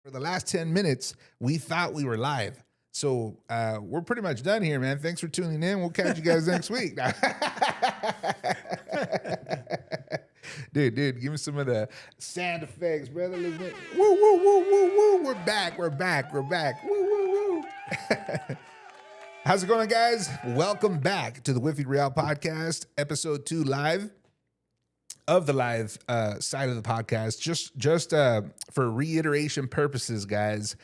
For the last 10 minutes, we thought we were live. So we're pretty much done here, man. Thanks for tuning in. We'll catch you guys next week. Dude, give me some of the sound effects, brother. Woo, woo, woo, woo, woo. We're back. Woo, woo, woo. How's it going, guys? Welcome back to the Wiffy Real Podcast, episode 2 live. Of the live side of the podcast, just for reiteration purposes, guys,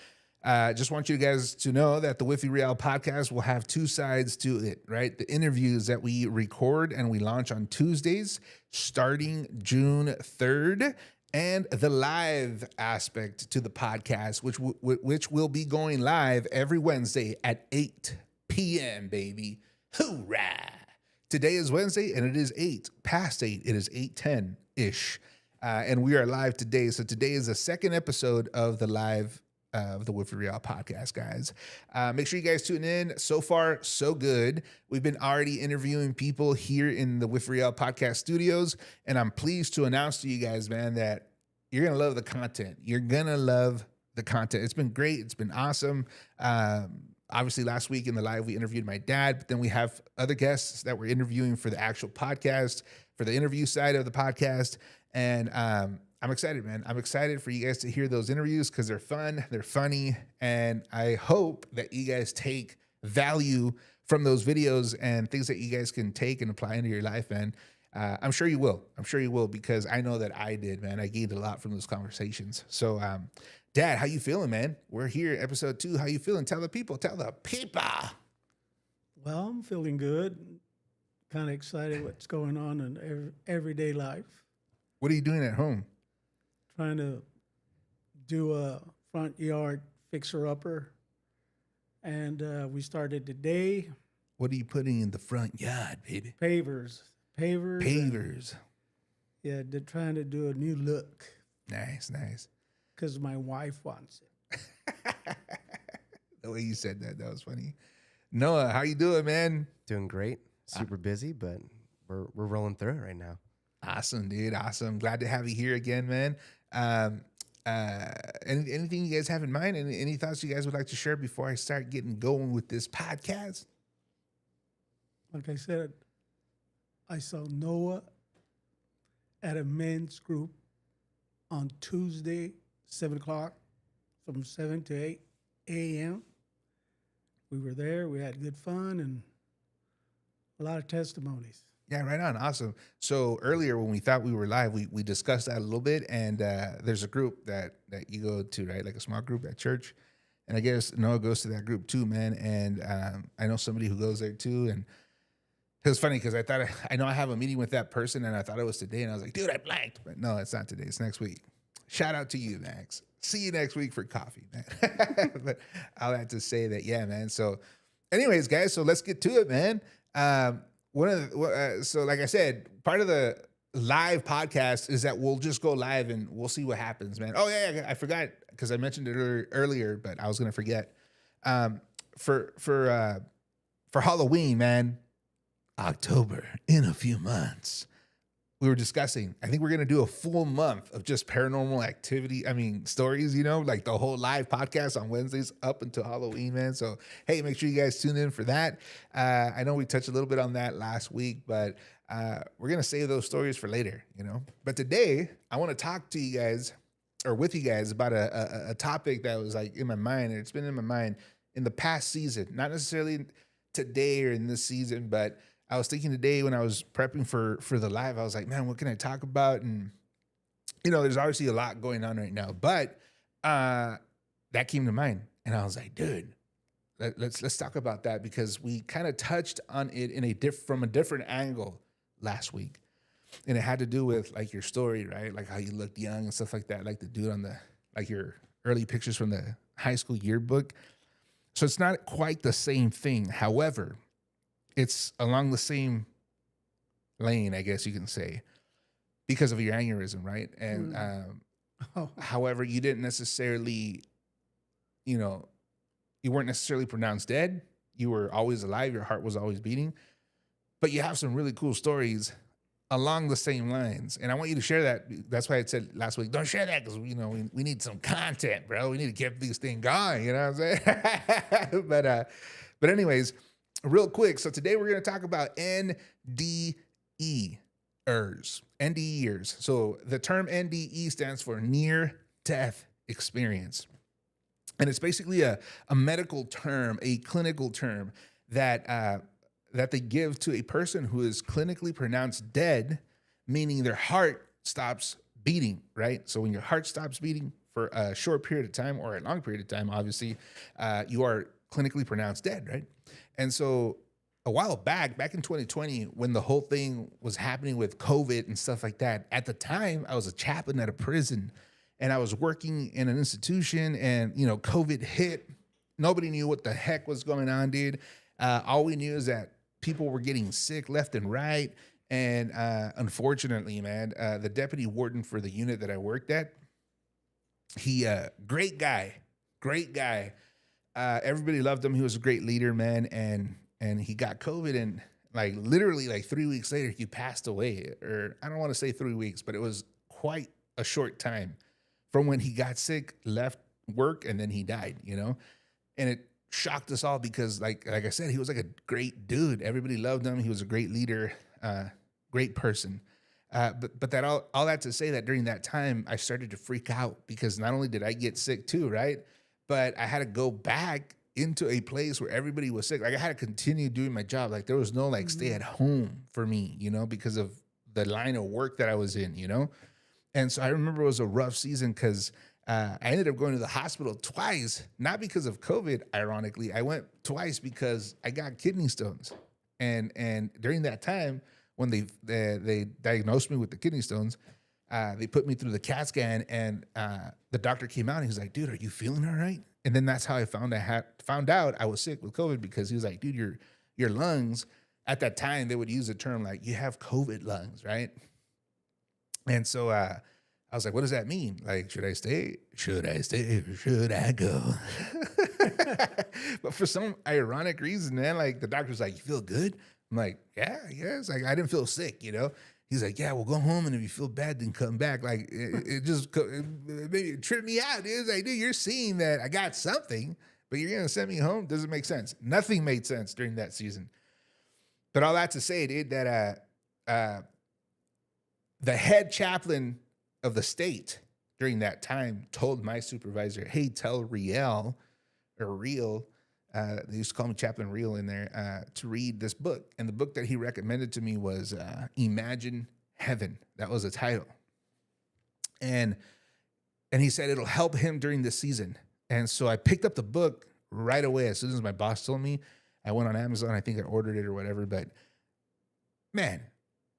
just want you guys to know that the Wiffy Real podcast will have two sides to it, right? The interviews that we record and we launch on Tuesdays starting June 3rd, and the live aspect to the podcast, which will be going live every Wednesday at 8 p.m., baby. Hoorah! Today is Wednesday, and it is 8:08. It is 8:10-ish, and we are live today. So today is the second episode of the live of the Wiffy Real podcast, guys. Make sure you guys tune in. So far, so good. We've been already interviewing people here in the Wiffy Real podcast studios, and I'm pleased to announce to you guys, man, that you're going to love the content. You're going to love the content. It's been great. It's been awesome. Obviously, last week in the live, we interviewed my dad, but then we have other guests that we're interviewing for the actual podcast, for the interview side of the podcast. And I'm excited, man. I'm excited for you guys to hear those interviews because they're fun, they're funny, and I hope that you guys take value from those videos and things that you guys can take and apply into your life, man. I'm sure you will. I'm sure you will because I know that I did, man. I gained a lot from those conversations. So, Dad, how you feeling, man? We're here, episode 2. How you feeling? Tell the people. Tell the people. Well, I'm feeling good. Kind of excited what's going on in everyday life. What are you doing at home? Trying to do a front yard fixer-upper. And we started today. What are you putting in the front yard, baby? Pavers. Yeah, they're trying to do a new look. Nice. Because my wife wants it. The way you said that was funny. Noah, how you doing, man? Doing great. Super busy, but we're rolling through it right now. Awesome, dude. Awesome. Glad to have you here again, man. Anything you guys have in mind? Any thoughts you guys would like to share before I start getting going with this podcast? Like I said, I saw Noah at a men's group on Tuesday, 7 o'clock, from 7 to 8 a.m. We were there. We had good fun and a lot of testimonies. Yeah, right on. Awesome. So earlier when we thought we were live, we discussed that a little bit. And there's a group that you go to, right? Like a small group at church. And I guess Noah goes to that group too, man. And I know somebody who goes there too. And it was funny because I know I have a meeting with that person and I thought it was today. And I was like, dude, I blanked. But no, it's not today. It's next week. Shout out to you, Max. See you next week for coffee, man. But I'll have to say that, yeah, man. So anyways, guys, so let's get to it, man. So like I said, part of the live podcast is that we'll just go live and we'll see what happens, man. Oh, yeah, I forgot because I mentioned it earlier, but I was going to forget. For Halloween, man, October, in a few months, we were discussing, I think we're going to do a full month of just paranormal activity. Stories, like the whole live podcast on Wednesdays up until Halloween, man. So, hey, make sure you guys tune in for that. I know we touched a little bit on that last week, but we're going to save those stories for later, But today, I want to talk to you guys or with you guys about a topic that was like in my mind, and it's been in my mind in the past season, not necessarily today or in this season, but I was thinking today when I was prepping for the live, I was like, man, what can I talk about? And, there's obviously a lot going on right now, but that came to mind. And I was like, dude, let's talk about that because we kind of touched on it from a different angle last week. And it had to do with like your story, right? Like how you looked young and stuff like that, like the dude on your early pictures from the high school yearbook. So it's not quite the same thing. However, it's along the same lane, I guess you can say, because of your aneurysm, right? And however, you didn't necessarily, you weren't necessarily pronounced dead. You were always alive. Your heart was always beating. But you have some really cool stories along the same lines. And I want you to share that. That's why I said last week, don't share that because, we need some content, bro. We need to keep this thing going. You know what I'm saying? But anyways, real quick. So today we're going to talk about NDEers. NDEers. So the term NDE stands for near death experience. And it's basically a medical term, a clinical term that they give to a person who is clinically pronounced dead, meaning their heart stops beating, right? So when your heart stops beating for a short period of time or a long period of time, obviously, you are clinically pronounced dead, right? And so a while back in 2020, when the whole thing was happening with COVID and stuff like that, at the time, I was a chaplain at a prison and I was working in an institution and, COVID hit. Nobody knew what the heck was going on, dude. All we knew is that people were getting sick left and right. And unfortunately, man, the deputy warden for the unit that I worked at, he, great guy. Everybody loved him. He was a great leader, man. And he got COVID and literally 3 weeks later, he passed away. Or I don't want to say 3 weeks, but it was quite a short time from when he got sick, left work, and then he died, And it shocked us all because like I said, he was like a great dude. Everybody loved him. He was a great leader, great person. But that all that to say that during that time, I started to freak out because not only did I get sick too, right? But I had to go back into a place where everybody was sick. Like I had to continue doing my job. Like there was no stay at home for me, because of the line of work that I was in, And so I remember it was a rough season because I ended up going to the hospital twice, not because of COVID, ironically. I went twice because I got kidney stones. And during that time, when they diagnosed me with the kidney stones, they put me through the CAT scan and the doctor came out and he was like, dude, are you feeling all right? And then that's how I found out I was sick with COVID because he was like, dude, your lungs, at that time, they would use the term like, you have COVID lungs, right? And so I was like, what does that mean? Like, should I stay? Should I stay or should I go? But for some ironic reason, man, the doctor's like, you feel good? I'm like, yeah, I guess. I didn't feel sick, He's like, yeah, well, go home, and if you feel bad, then come back. It tripped me out. It was like, dude, you're seeing that I got something, but you're going to send me home? Doesn't make sense. Nothing made sense during that season. But all that to say, dude, that the head chaplain of the state during that time told my supervisor, hey, tell Riel, they used to call me Chaplain Real in there, to read this book. And the book that he recommended to me was Imagine Heaven. That was the title. And he said it'll help him during this season. And so I picked up the book right away. As soon as my boss told me, I went on Amazon. I think I ordered it or whatever. But man,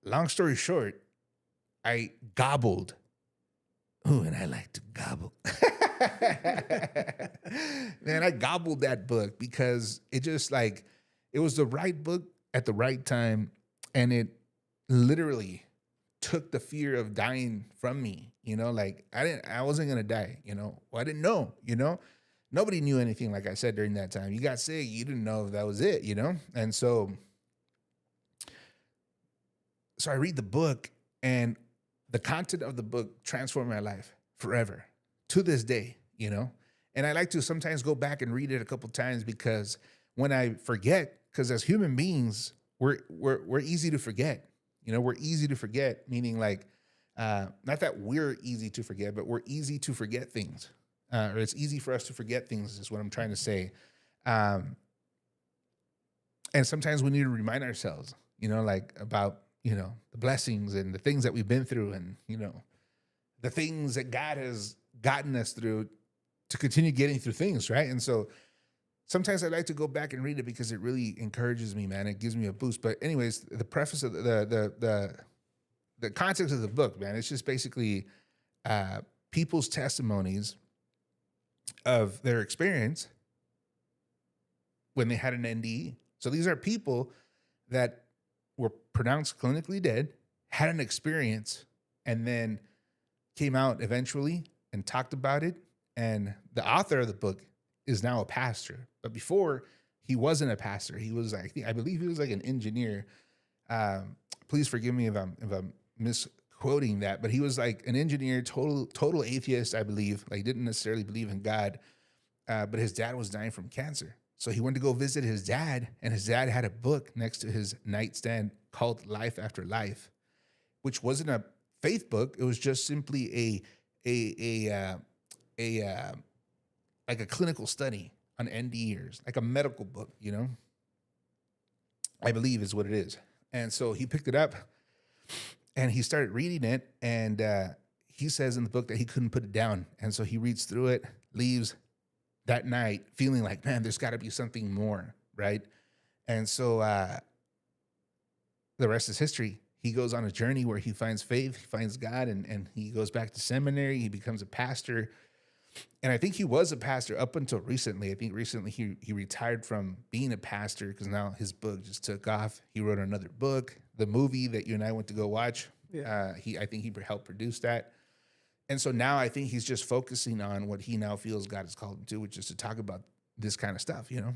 long story short, I gobbled. Ooh, and I like to gobble. Man, I gobbled that book because it just it was the right book at the right time. And it literally took the fear of dying from me. I wasn't going to die, Well, I didn't know, Nobody knew anything, like I said, during that time. You got sick, you didn't know if that was it, And so I read the book, and the content of the book transformed my life forever to this day, And I like to sometimes go back and read it a couple times because when I forget, because as human beings, we're easy to forget. We're easy to forget, meaning not that we're easy to forget, but we're easy to forget things. Or it's easy for us to forget things is what I'm trying to say. And sometimes we need to remind ourselves, about, the blessings and the things that we've been through and, the things that God has gotten us through to continue getting through things, right? And so sometimes I like to go back and read it because it really encourages me, man. It gives me a boost. But anyways, the preface of the context of the book, man, it's just basically people's testimonies of their experience when they had an NDE. So these are people that were pronounced clinically dead, had an experience, and then came out eventually and talked about it. And the author of the book is now a pastor. But before, he wasn't a pastor. He was, I believe he was like an engineer. please forgive me if I'm misquoting that, but he was like an engineer, total atheist, I believe. Like didn't necessarily believe in God, but his dad was dying from cancer. So he went to go visit his dad, and his dad had a book next to his nightstand called Life After Life, which wasn't a faith book. It was just simply a like a clinical study on end years, like a medical book, you know, I believe is what it is. And so he picked it up and he started reading it. And he says in the book that he couldn't put it down. And so he reads through it, leaves that night feeling like, man, there's got to be something more, right? And so the rest is history. He goes on a journey where he finds faith, he finds God, and he goes back to seminary. He becomes a pastor. And I think he was a pastor up until recently. I think recently he retired from being a pastor because now his book just took off. He wrote another book. The movie that you and I went to go watch, I think he helped produce that. And so now I think he's just focusing on what he now feels God has called him to, which is to talk about this kind of stuff, you know?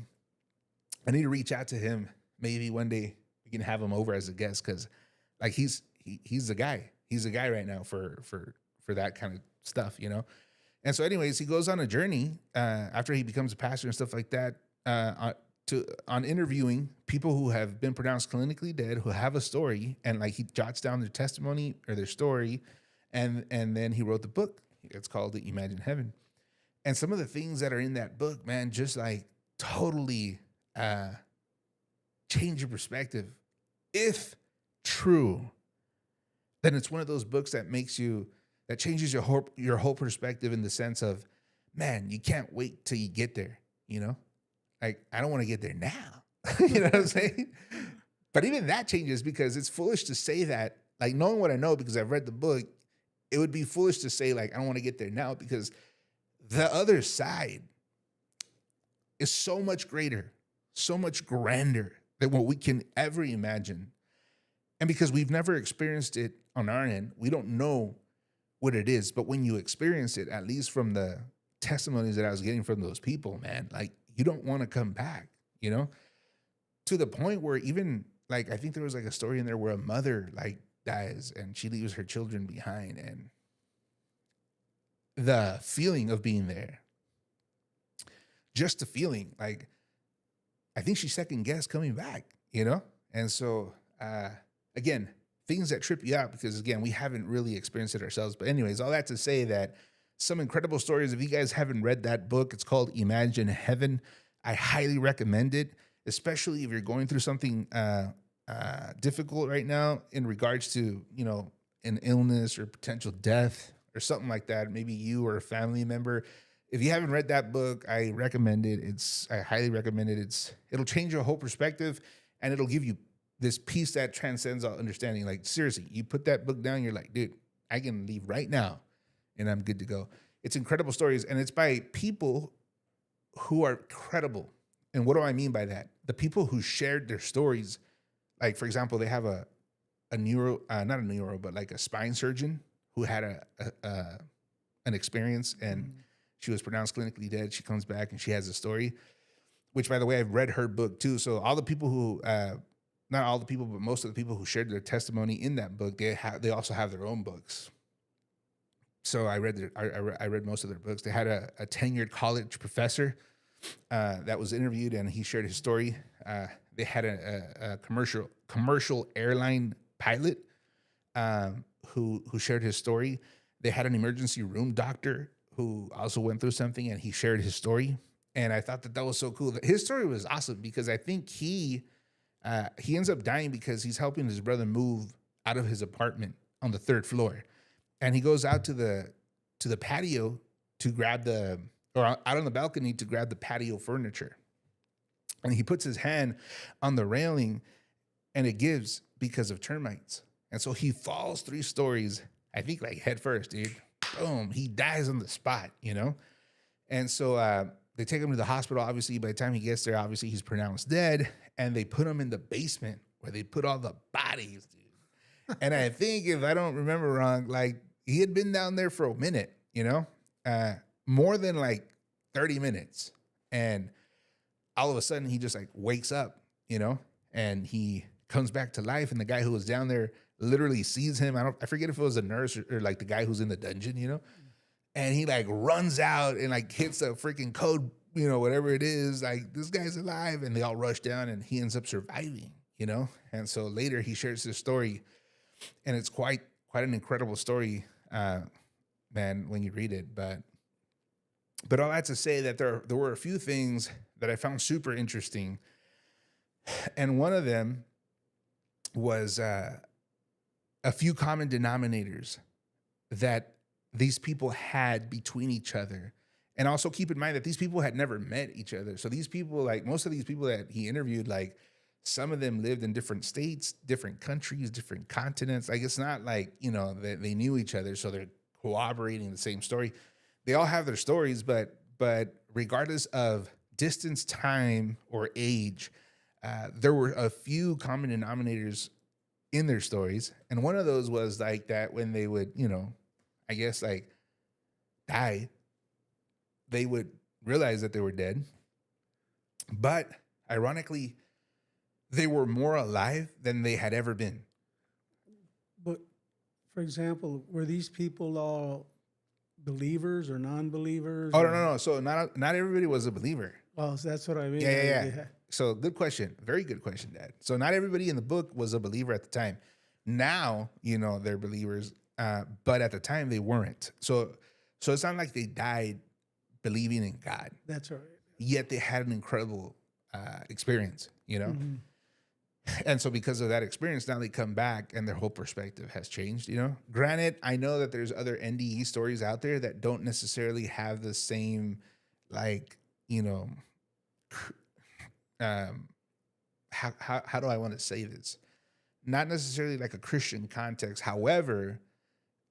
I need to reach out to him. Maybe one day we can have him over as a guest because like he's the guy. He's the guy right now for that kind of stuff, you know? And so anyways, he goes on a journey after he becomes a pastor and stuff like that on interviewing people who have been pronounced clinically dead, who have a story, and like he jots down their testimony or their story, and then he wrote the book. It's called The Imagine Heaven. And some of the things that are in that book, man, just like totally change your perspective. If true, then it's one of those books that changes your whole perspective in the sense of, man, you can't wait till you get there, you know? Like, I don't want to get there now. You know what I'm saying? But even that changes because it's foolish to say that, like knowing what I know because I've read the book, it would be foolish to say like, I don't want to get there now because the other side is so much greater, so much grander than what we can ever imagine. And because we've never experienced it on our end, we don't know what it is. But when you experience it, at least from the testimonies that I was getting from those people, man, like you don't want to come back, you know, to the point where even like, I think there was like a story in there where a mother like dies and she leaves her children behind, and the feeling of being there, just the feeling, like, I think she second guessed coming back, you know? And so, again, things that trip you out because, again, we haven't really experienced it ourselves. But anyways, all that to say that some incredible stories. If you guys haven't read that book, it's called Imagine Heaven. I highly recommend it, especially if you're going through something difficult right now in regards to, you know, an illness or potential death or something like that. Maybe you or a family member. If you haven't read that book, I recommend it. I highly recommend it. It'll change your whole perspective, and it'll give you this peace that transcends all understanding. Like, seriously, you put that book down, you're like, dude, I can leave right now and I'm good to go. It's incredible stories, and it's by people who are credible. And what do I mean by that? The people who shared their stories, like, for example, they have not a neuro, but like a spine surgeon who had an experience, and she was pronounced clinically dead. She comes back and she has a story, which, by the way, I've read her book too. So all the people who, not all the people, but most of the people who shared their testimony in that book, they also have their own books. So I read most of their books. They had a tenured college professor that was interviewed, and he shared his story. They had a commercial airline pilot who shared his story. They had an emergency room doctor who also went through something, and he shared his story. And I thought that was so cool. His story was awesome because I think he ends up dying because he's helping his brother move out of his apartment on the 3rd floor. And he goes out to the patio to grab out on the balcony to grab the patio furniture. And he puts his hand on the railing, and it gives because of termites. And so he falls 3 stories, I think, like head first, dude. Boom, he dies on the spot, you know? And so they take him to the hospital. Obviously, by the time he gets there, obviously he's pronounced dead. And they put him in the basement where they put all the bodies, dude. And I think, if I don't remember wrong, like, he had been down there for a minute, you know, more than like 30 minutes. And all of a sudden he just like wakes up, you know, and he comes back to life, and the guy who was down there literally sees him. I forget if it was a nurse or like the guy who's in the dungeon, you know, and he like runs out and like hits a freaking code, you know, whatever it is, like this guy's alive, and they all rush down, and he ends up surviving, you know. And so later he shares this story, and it's quite an incredible story, man, when you read it. But all that to say that there were a few things that I found super interesting, and one of them was a few common denominators that these people had between each other. And also keep in mind that these people had never met each other. So these people, like most of these people that he interviewed, like some of them lived in different states, different countries, different continents. Like it's not like, you know, that they knew each other, so they're corroborating the same story. They all have their stories, but regardless of distance, time, or age, there were a few common denominators in their stories. And one of those was like that when they would, you know, I guess like die, they would realize that they were dead. But ironically, they were more alive than they had ever been. But for example, were these people all believers or non-believers? Oh, or- no. So not everybody was a believer. Well, so that's what I mean. Yeah. So good question. Very good question, Dad. So not everybody in the book was a believer at the time. Now, you know, they're believers, but at the time they weren't. So it's not like they died believing in God. That's right. Yet they had an incredible experience, you know? Mm-hmm. And so because of that experience, now they come back and their whole perspective has changed, you know? Granted, I know that there's other NDE stories out there that don't necessarily have the same, like, you know, how do I want to say this? Not necessarily like a Christian context. However,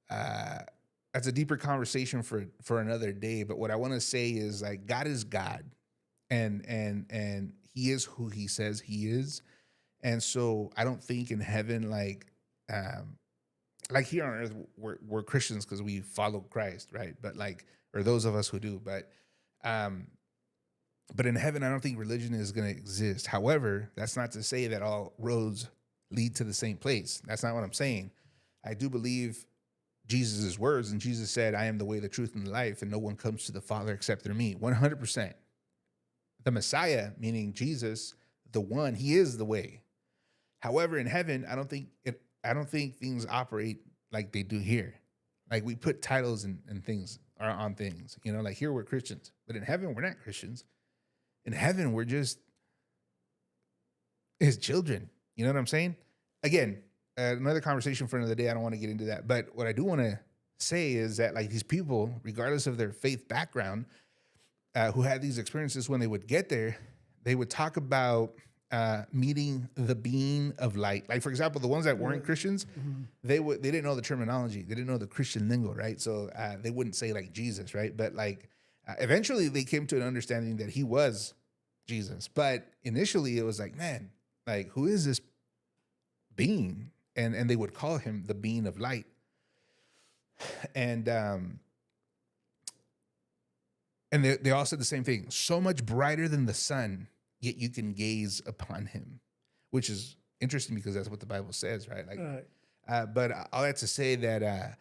that's a deeper conversation for another day. But what I want to say is like God is God, and He is who He says He is. And so I don't think in heaven, like here on earth, we're Christians because we follow Christ, right? But like, or those of us who do, but in heaven, I don't think religion is going to exist. However, that's not to say that all roads lead to the same place. That's not what I'm saying. I do believe Jesus' words, and Jesus said, I am the way, the truth, and the life, and no one comes to the Father except through me. 100%. The Messiah, meaning Jesus, the one, He is the way. However, in heaven, I don't think things operate like they do here. Like we put titles and things on things, you know, like here we're Christians, but in heaven, we're not Christians. In heaven, we're just His children. You know what I'm saying? Again, another conversation for another day. I don't want to get into that. But what I do want to say is that like these people, regardless of their faith background, who had these experiences, when they would get there, they would talk about meeting the being of light. Like for example, the ones that weren't Christians, they didn't know the terminology. They didn't know the Christian lingo, right? So they wouldn't say like Jesus, right? But like eventually they came to an understanding that He was Jesus. But initially it was like, man, like who is this being? And they would call Him the being of light. And they all said the same thing. So much brighter than the sun, yet you can gaze upon Him, which is interesting because that's what the Bible says, right? Like, Right. but all that to say that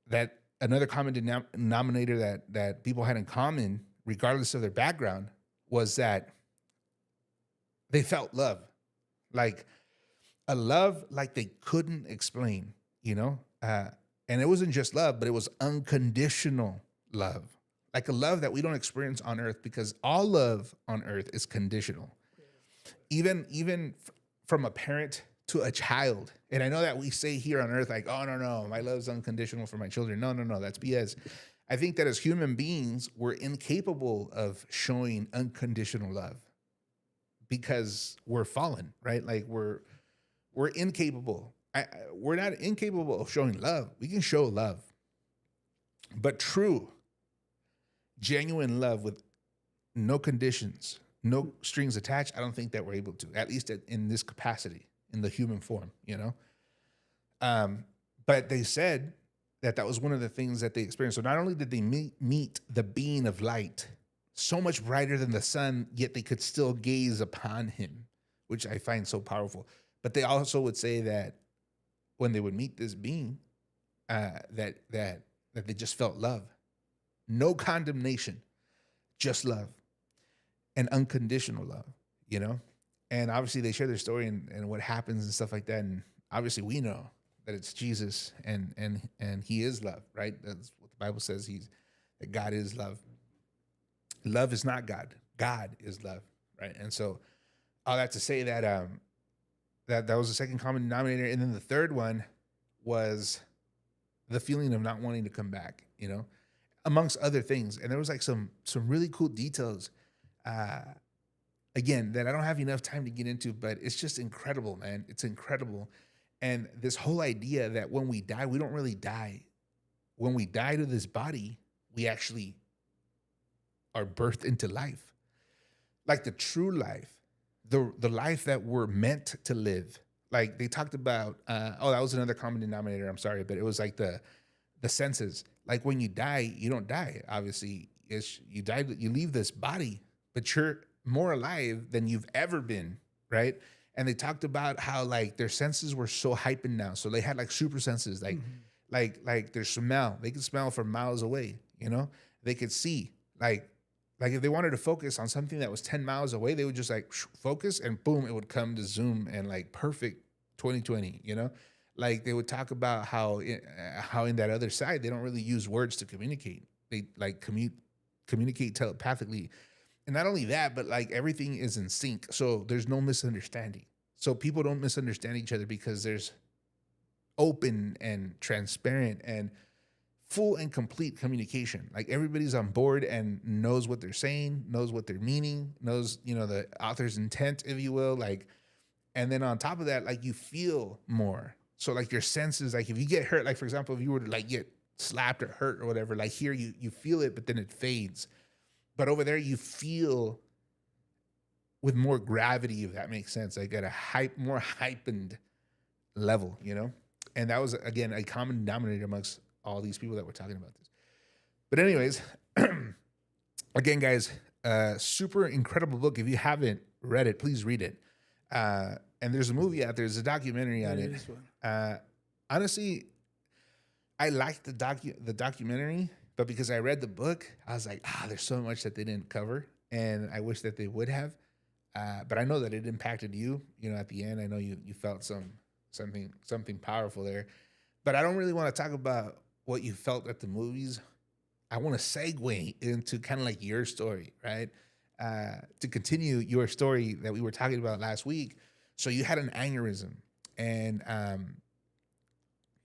that another common denominator that people had in common, regardless of their background, was that they felt love, like a love like they couldn't explain, you know? And it wasn't just love, but it was unconditional love, like a love that we don't experience on earth, because all love on earth is conditional. Even from a parent to a child. And I know that we say here on earth, like, oh, no, my love's unconditional for my children. No, that's BS. I think that as human beings, we're incapable of showing unconditional love because we're fallen, right? Like we're incapable. We're not incapable of showing love. We can show love, but true, genuine love with no conditions, no strings attached, I don't think that we're able to, at least in this capacity, in the human form, you know? But they said that was one of the things that they experienced. So not only did they meet the being of light, so much brighter than the sun, yet they could still gaze upon Him, which I find so powerful. But they also would say that when they would meet this being, that they just felt love, no condemnation, just love, and unconditional love, you know. And obviously they share their story and what happens and stuff like that. And obviously we know that it's Jesus and he is love, right? That's what the Bible says. That God is love. Love is not God. God is love, right? And so all that to say that that was the second common denominator. And then the third one was the feeling of not wanting to come back, you know, amongst other things. And there was like some really cool details, again, that I don't have enough time to get into, but it's just incredible, man. It's incredible. And this whole idea that when we die, we don't really die. When we die to this body, we actually are birthed into life. Like the true life, the life that we're meant to live. Like they talked about, that was another common denominator, I'm sorry, but it was like the senses. Like when you die, you don't die, obviously. You die, you leave this body, but you're more alive than you've ever been, right? And they talked about how like their senses were so heightened now. So they had like super senses, like their smell. They could smell from miles away, you know? They could see, like if they wanted to focus on something that was 10 miles away, they would just like focus and boom, it would come to zoom and like perfect 2020, you know? Like they would talk about how in that other side, they don't really use words to communicate. They like communicate telepathically. And not only that, but like everything is in sync. So there's no misunderstanding. So people don't misunderstand each other because there's open and transparent and full and complete communication. Like everybody's on board and knows what they're saying, knows what they're meaning, knows, you know, the author's intent, if you will. Like, and then on top of that, like you feel more. So like your senses, like if you get hurt, like for example, if you were to like get slapped or hurt or whatever, like here you feel it, but then it fades. But over there, you feel with more gravity, if that makes sense, like at a more heightened level, you know? And that was, again, a common denominator amongst all these people that were talking about this. But anyways, again, guys, super incredible book. If you haven't read it, please read it. And there's a movie out there. There's a documentary on it. Honestly, I liked the documentary. But because I read the book, I was like, there's so much that they didn't cover, and I wish that they would have. But I know that it impacted you. You know, at the end, I know you felt something powerful there. But I don't really want to talk about what you felt at the movies. I want to segue into kind of like your story, right? To continue your story that we were talking about last week. So you had an aneurysm, and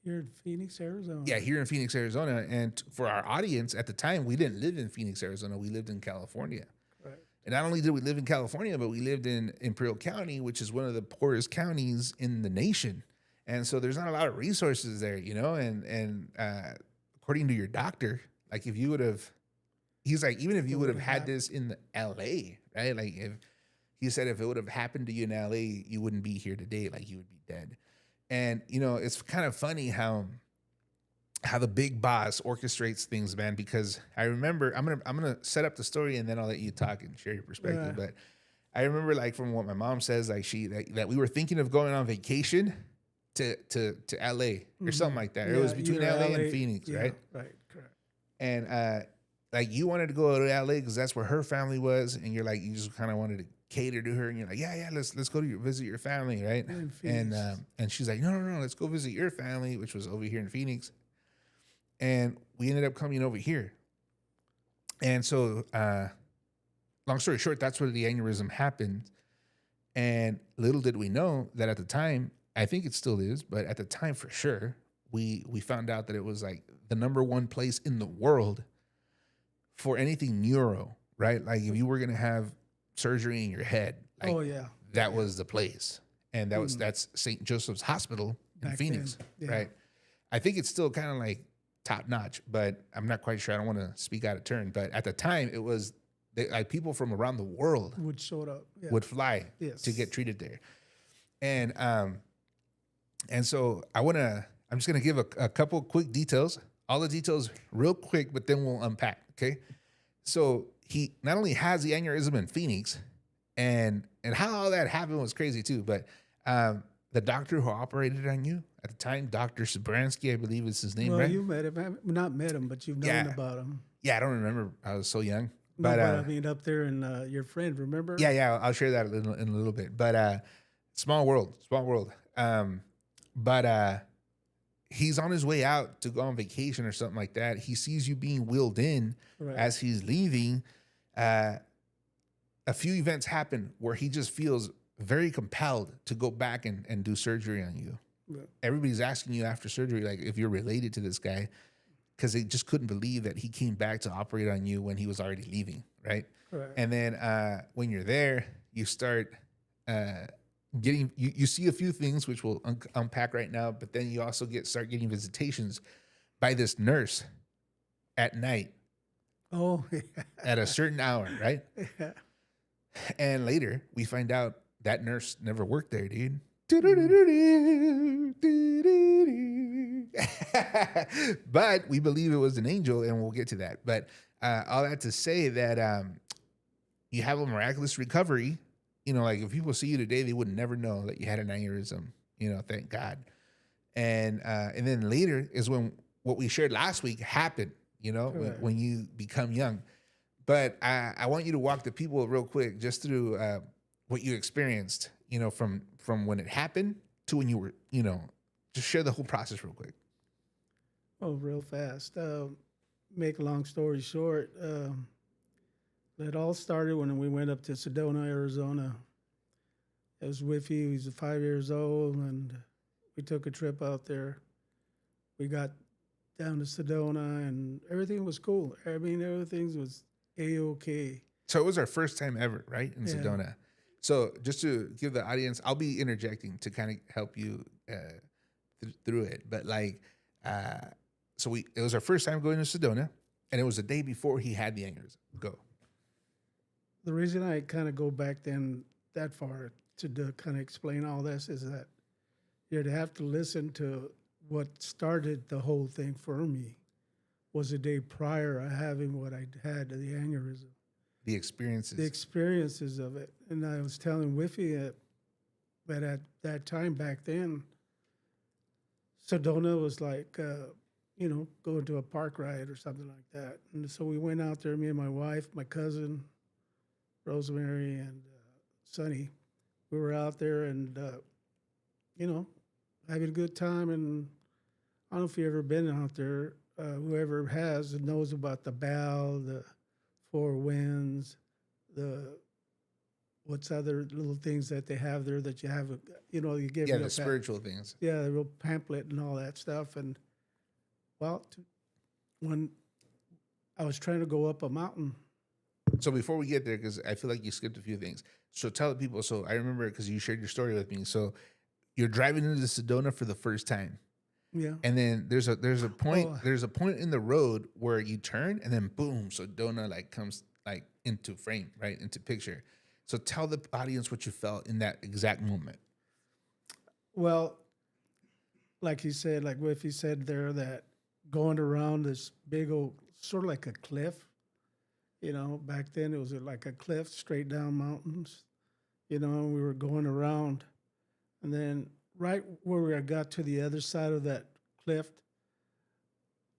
here in Phoenix, Arizona. Yeah, here in Phoenix, Arizona. And for our audience at the time, we didn't live in Phoenix, Arizona. We lived in California. Right. And not only did we live in California, but we lived in Imperial County, which is one of the poorest counties in the nation. And so there's not a lot of resources there, you know? And according to your doctor, like if you would have, he's like, even if you would have had this in the LA, right? Like he said, if it would have happened to you in LA, you wouldn't be here today. Like you would be dead. And, you know, it's kind of funny how the big boss orchestrates things, man, because I remember, I'm going to set up the story and then I'll let you talk and share your perspective. Yeah. But I remember like from what my mom says, like that we were thinking of going on vacation to LA or something like that. Yeah, it was between LA and Phoenix, right? Right, correct. And like you wanted to go to LA because that's where her family was. And you're like, you just kind of wanted to cater to her, and you're like, yeah, let's go to visit your family, right? And she's like, no, let's go visit your family, which was over here in Phoenix. And we ended up coming over here. And so, long story short, that's where the aneurysm happened. And little did we know that at the time, I think it still is, but at the time for sure, we found out that it was like the number one place in the world for anything neuro, right? Like if you were gonna have surgery in your head. Like, that was the place. And that's St. Joseph's Hospital in Phoenix, right? I think it's still kind of like top notch, but I'm not quite sure. I don't want to speak out of turn, but at the time it was like people from around the world would fly to get treated there. And so I'm just going to give a couple quick details, all the details real quick, but then we'll unpack. Okay. So he not only has the aneurysm in Phoenix, And how all that happened was crazy too. But the doctor who operated on you at the time, Dr. Sabransky, I believe is his name, Well, right? you met him. Not met him, but you've known Yeah. about him. Yeah, I don't remember. I was so young. No, But I mean, up there and your friend, remember? yeah, I'll share that in a little bit. But small world. But he's on his way out to go on vacation or something like that. He sees you being wheeled in Right. as he's leaving. A few events happen where he just feels very compelled to go back and do surgery on you. Yeah. Everybody's asking you after surgery, like if you're related to this guy, because they just couldn't believe that he came back to operate on you when he was already leaving, right? Correct. And then when you're there, you start getting, you see a few things which we'll unpack right now, but then you also start getting visitations by this nurse at night Oh, yeah. at a certain hour, right? Yeah. And later we find out that nurse never worked there, dude. But we believe it was an angel, and we'll get to that. But all that to say that you have a miraculous recovery. You know, like if people see you today, they would never know that you had an aneurysm. You know, thank God. And then later is when what we shared last week happened. You know, Correct. when you become young. But I want you to walk the people real quick just through what you experienced. You know, from when it happened to when you were. You know, just share the whole process real quick. Oh, real fast. Make a long story short, it all started when we went up to Sedona, Arizona. It was with you. He was 5 years old, and we took a trip out there. We got down to Sedona, and everything was cool. I mean, everything was A-OK. So it was our first time ever, right, in Yeah. Sedona. So just to give the audience, I'll be interjecting to kind of help you through it. But like, so it was our first time going to Sedona, and it was the day before he had the aneurysm. Go. The reason I kind of go back then that far to kind of explain all this is that you'd have to listen to what started the whole thing for me was the day prior of having what I had, the aneurysm. The experiences. The experiences of it. And I was telling Whiffy that at that time back then, Sedona was like, going to a park ride or something like that. And so we went out there, me and my wife, my cousin, Rosemary, and Sonny. We were out there and, having a good time. And I don't know if you've ever been out there. Whoever has knows about the bow, the four winds, what's other little things that they have there that you have, you give. Yeah, the spiritual things. Yeah, the real pamphlet and all that stuff. And when I was trying to go up a mountain. So before we get there, because I feel like you skipped a few things. So tell the people. So I remember because you shared your story with me. So you're driving into Sedona for the first time. Yeah. And then there's a point in the road where you turn, and then boom, Sedona like comes like into frame, right, into picture. So tell the audience what you felt in that exact moment. Well, like he said, like what he said there, that going around this big old, sort of like a cliff. Back then it was like a cliff straight down mountains. We were going around, and then right where we got to the other side of that cliff,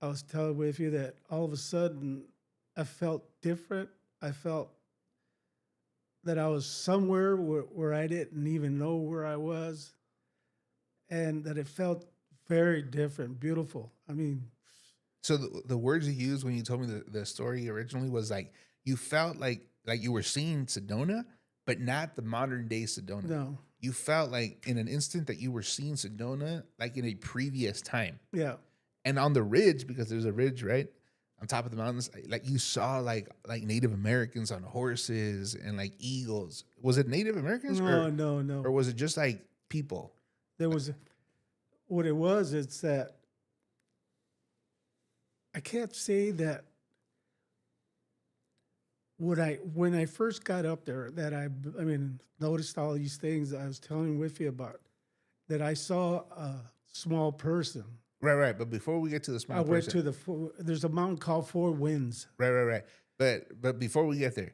I was telling with you that all of a sudden I felt different. I felt that I was somewhere where I didn't even know where I was, and that it felt very different, beautiful. I mean, so the words you used when you told me the story originally was like you felt like you were seeing Sedona, but not the modern day Sedona. no, You felt like in an instant that you were seeing Sedona like in a previous time. yeah. And on the ridge, because there's a ridge, right? On top of the mountains, like you saw like Native Americans on horses and like eagles. Was it Native Americans? No. Or was it just like people? There was, what it was, it's that I can't say that when I first got up there, that I noticed all these things I was telling Whiffy about, that I saw a small person. Right. But before we get to the small I went person, to there's a mountain called Four Winds. right. But before we get there,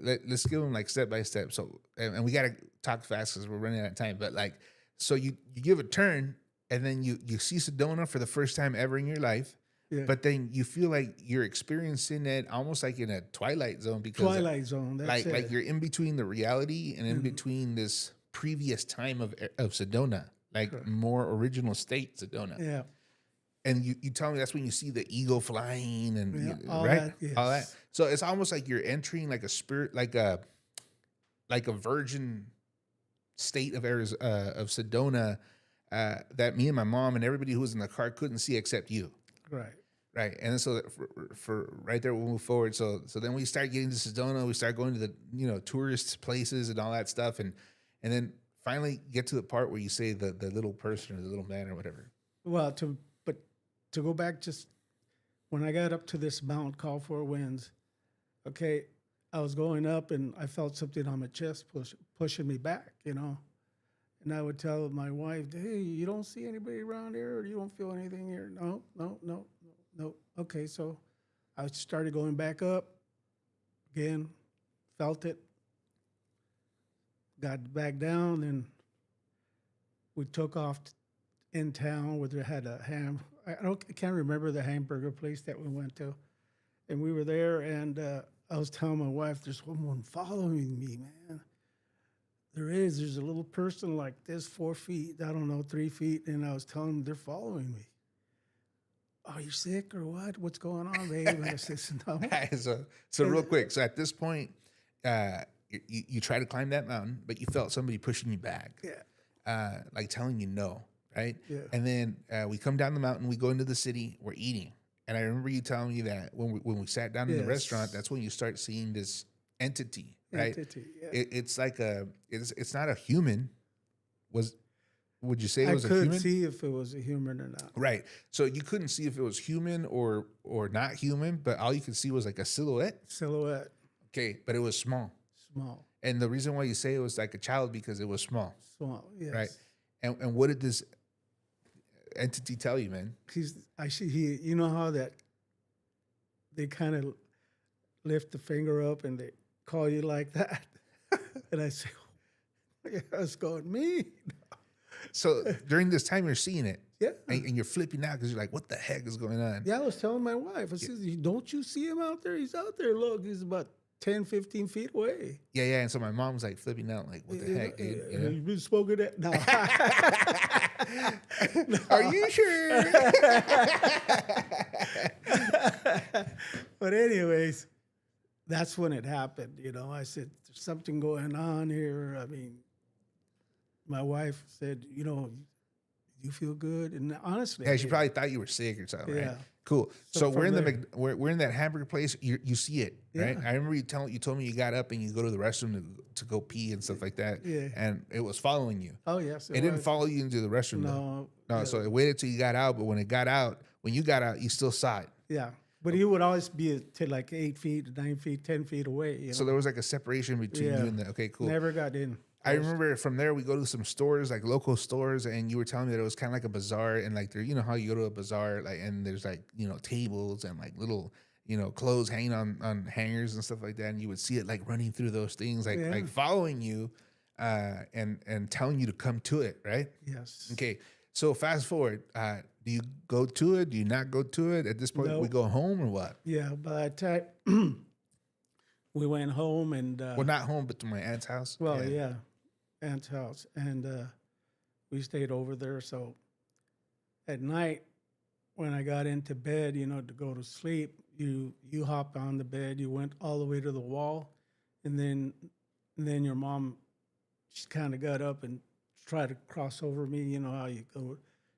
let's give them like step by step. So, and we got to talk fast because we're running out of time. But like, so you give a turn, and then you see Sedona for the first time ever in your life. Yeah. But then you feel like you're experiencing it almost like in a twilight zone because Twilight Zone. That's like it. you're in between the reality and in between this previous time of Sedona, like more original state Sedona. Yeah. And you tell me that's when you see the eagle flying and All right, that, yes. all that. So it's almost like you're entering like a spirit, like a virgin state of Sedona that me and my mom and everybody who was in the car couldn't see except you. Right. Right, and so for right there, we'll move forward. So then we start getting to Sedona. We start going to the tourist places and all that stuff, and then finally get to the part where you say the little person or the little man or whatever. Well, to go back, just when I got up to this mountain called Four Winds, okay, I was going up and I felt something on my chest pushing me back, And I would tell my wife, "Hey, you don't see anybody around here, or you don't feel anything here?" No. Okay, so I started going back up again, felt it, got back down, and we took off in town where they had a I can't remember the hamburger place that we went to, and we were there, and I was telling my wife, "There's someone following me, man. There's a little person like this, 4 feet, 3 feet," and I was telling them they're following me. "Are you sick or what? What's going on, babe?" And I said, "No." So real quick. So at this point, you try to climb that mountain, but you felt somebody pushing you back. Yeah. Like telling you no, right? Yeah. And then we come down the mountain, we go into the city, we're eating. And I remember you telling me that when we sat down in the restaurant, that's when you start seeing this entity, right? Yeah. It's like it's not a human. Would you say it was a I human? couldn't see if it was a human or not. Right. So you couldn't see if it was human or not human, but all you could see was like a silhouette. Silhouette, Okay, but it was small. small, And the reason why you say it was like a child because it was small, yes. right? And what did this entity tell you, man? You know how that they kind of lift the finger up and they call you like that? And I say, "Yeah, it's going me." So during this time, you're seeing it, Yeah. and you're flipping out because you're like, "What the heck is going on?" Yeah, I was telling my wife, I said, "Don't you see him out there? He's out there. Look, he's about 10, 15 feet away." Yeah. And so my mom was like flipping out, like, "What the heck, dude?" You know? You've been smoking that? No. Are you sure? But anyways, that's when it happened. I said, "There's something going on here." I mean, my wife said, "You feel good?" And honestly, Yeah, she probably thought you were sick or something, right? Yeah. Cool. So So we're in from we're in that hamburger place. You see it, right? Yeah. I remember you told me you got up and you go to the restroom to go pee and stuff like that. Yeah. And it was following you. Oh, yes. It didn't follow you into the restroom. though. No. No. Yeah. So it waited till you got out. But when you got out, you still saw it. Yeah. But he would always be to like 8 feet, 9 feet, 10 feet away. So there was like a separation between Yeah. you and the. Okay, cool. Never got in. I remember from there we go to some stores, like local stores, and you were telling me that it was kind of like a bazaar, and like there, how you go to a bazaar, like, and there's like tables and like little clothes hanging on hangers and stuff like that, and you would see it like running through those things, like following you, and telling you to come to it, right? Yes. Okay, so fast forward, do you go to it? Do you not go to it? At this point, No. we go home or what? Yeah. By the time we went home and Well, not home, but to my aunt's house. yeah, aunt's house, and we stayed over there. So at night, when I got into bed, to go to sleep, you hopped on the bed, you went all the way to the wall, and then your mom, she kind of got up and tried to cross over me. You know how you go.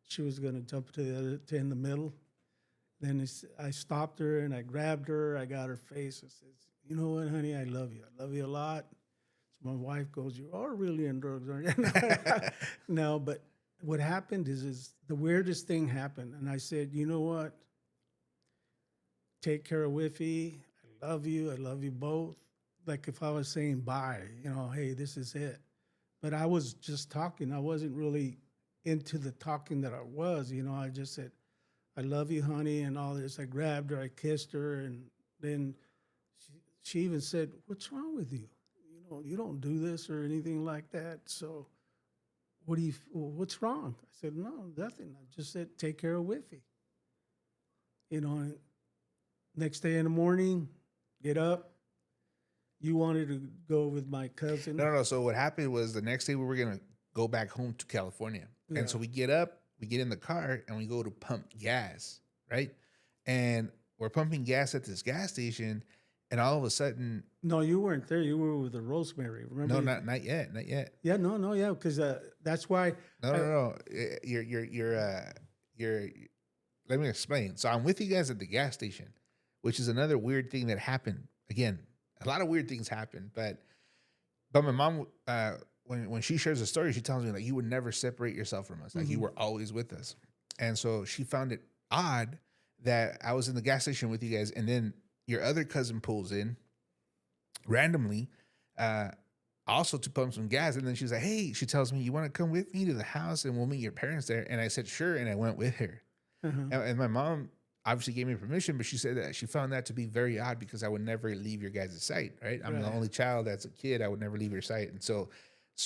She was going to jump in the middle. Then I stopped her and I grabbed her. I got her face. I said, "You know what, honey? I love you. I love you a lot." So my wife goes, "You are really in drugs, aren't you?" No, but what happened is the weirdest thing happened. And I said, "You know what? Take care of Whiffy. I love you. I love you both." Like if I was saying bye, hey, this is it. But I was just talking. I wasn't really into the talking that I was. I just said, "I love you, honey," and all this. I grabbed her, I kissed her, and then she even said, "What's wrong with you? You don't do this or anything like that. So, what's wrong?" I said, "No, nothing. I just said take care of Whiffy." And next day in the morning, get up. You wanted to go with my cousin. No. So what happened was the next day we were gonna go back home to California, and so we get up, we get in the car, and we go to pump gas, right? And we're pumping gas at this gas station, and all of a sudden, No, you weren't there. You were with the Rosemary. Remember? no, not yet, not yet. Yeah, no, yeah, because that's why. No. You're. Let me explain. So I'm with you guys at the gas station, which is another weird thing that happened. Again, a lot of weird things happen, but my mom, when she shares a story, she tells me like you would never separate yourself from us, like you were always with us, and so she found it odd that I was in the gas station with you guys, and then your other cousin pulls in randomly, also to pump some gas, and then she's like, "Hey," she tells me, "You want to come with me to the house, and we'll meet your parents there?" And I said, "Sure," and I went with her. And my mom obviously gave me permission, but she said that she found that to be very odd because I would never leave your guys' sight, right? I'm the only child that's a kid. I would never leave your sight. And so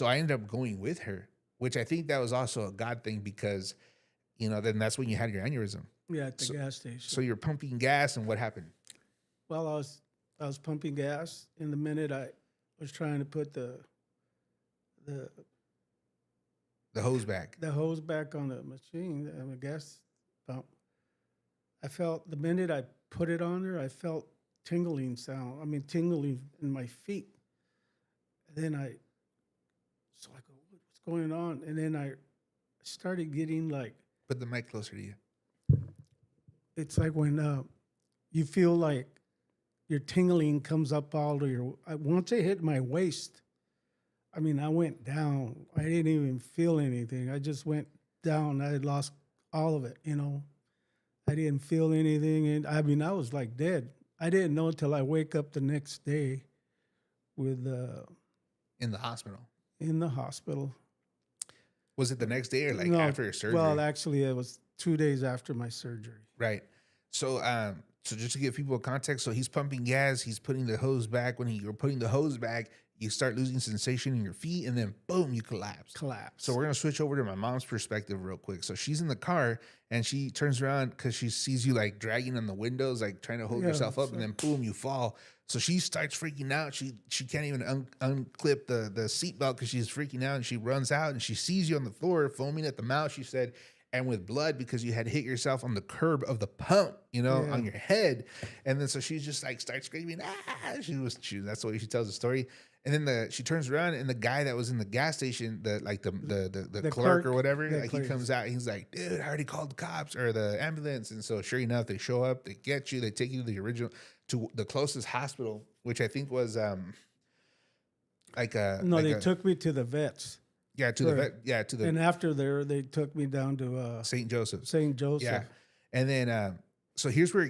I ended up going with her, which I think that was also a God thing because, then that's when you had your aneurysm. Yeah, at the gas station. So you're pumping gas, and what happened? Well, I was pumping gas. In the minute I was trying to put the hose back. The hose back on the machine, the gas pump. I felt the minute I put it on there, I felt tingling in my feet. And then I go, "What's going on?" And then I started getting like. Put the mic closer to you. It's like when you feel like your tingling comes up all to your. Once it hit my waist, I went down. I didn't even feel anything. I just went down. I had lost all of it, I didn't feel anything. And I was like dead. I didn't know until I wake up the next day with. In the hospital. In the hospital. Was it the next day or like after your surgery? Well, actually, it was 2 days after my surgery. Right. So, so just to give people context, so he's pumping gas, he's putting the hose back. When you're putting the hose back, you start losing sensation in your feet, and then boom, you collapse. So we're gonna switch over to my mom's perspective real quick. So she's in the car, and she turns around because she sees you like dragging on the windows, like trying to hold yourself up, and then boom, you fall. So she starts freaking out. She can't even unclip the seatbelt because she's freaking out, and she runs out, and she sees you on the floor, foaming at the mouth. She said, and with blood because you had hit yourself on the curb of the pump, on your head. And then so she's just like starts screaming, ah! That's the way she tells the story. And then she turns around, and the guy that was in the gas station, the clerk or whatever, he comes out. He's like, "Dude, I already called the cops or the ambulance." And so sure enough, they show up, they get you, they take you to the closest hospital, which I think was they took me to the vets. Yeah, the vet. Yeah, to the. And after there, they took me down to St. Joseph. St. Joseph. Yeah, and then so here's where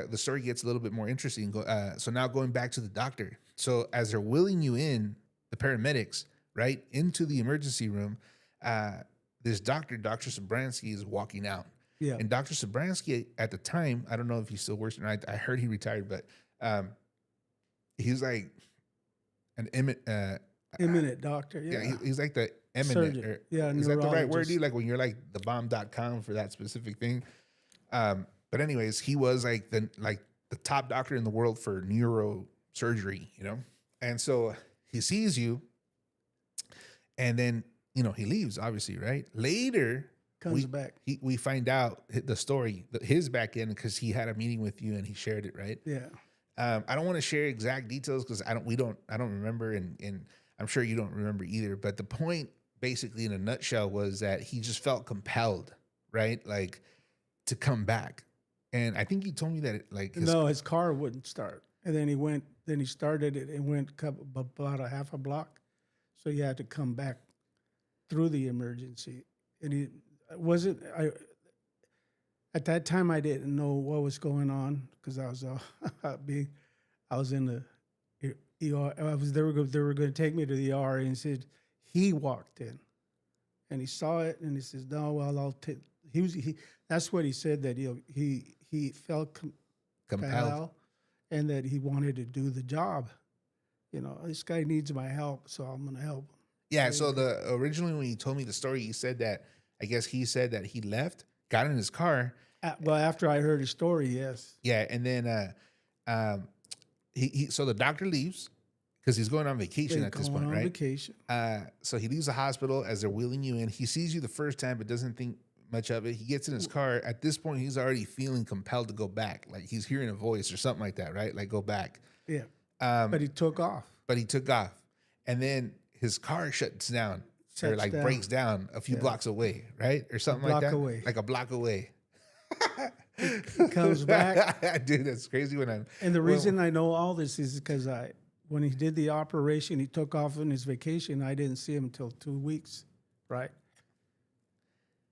the story gets a little bit more interesting. So now going back to the doctor. So as they're wheeling you in, the paramedics, right, into the emergency room, this Dr. Sobransky is walking out. Yeah. And Dr. Sobransky at the time, I don't know if he still works or not. I heard he retired, but he's like an eminent doctor. Yeah. He's like the eminent. Surgeon. Is that the right word? Like when you're like the bomb.com for that specific thing. But anyways, he was like the top doctor in the world for neurosurgery, And so he sees you, and then he leaves, obviously, right? Later comes back. We find out the story, his back end, because he had a meeting with you and he shared it, right? Yeah. I don't want to share exact details because I don't remember, and I'm sure you don't remember either. But the point, basically, in a nutshell, was that he just felt compelled, right, like to come back. And I think you told me that his car wouldn't start, and then he started it and went about a half a block, so he had to come back through the emergency. And at that time I didn't know what was going on because I was I was in the ER. They were going to take me to the ER, and he walked in, and he saw it, and he says, "No, well, I'll take." That's what he said, that he felt compelled, and that he wanted to do the job. You know, this guy needs my help, so I'm gonna help him. Yeah. So originally when you told me the story, you said that I guess he said that he left, got in his car. Well, after I heard his story, yes. Yeah, and then so the doctor leaves because he's going on vacation at this Going point, on right? vacation. So he leaves the hospital as they're wheeling you in. He sees you the first time, but doesn't think much of it. He gets in his car. At this point, he's already feeling compelled to go back. Like he's hearing a voice or something like that, right? Like go back. Yeah. Um, But he took off. but he took off, and then his car shuts down or like breaks down a few blocks away, right? Or something like that. Away. Like a block away. He comes back. Dude, that's crazy when I'm. And the reason I know all this is because when he did the operation, he took off on his vacation. I didn't see him until 2 weeks, right?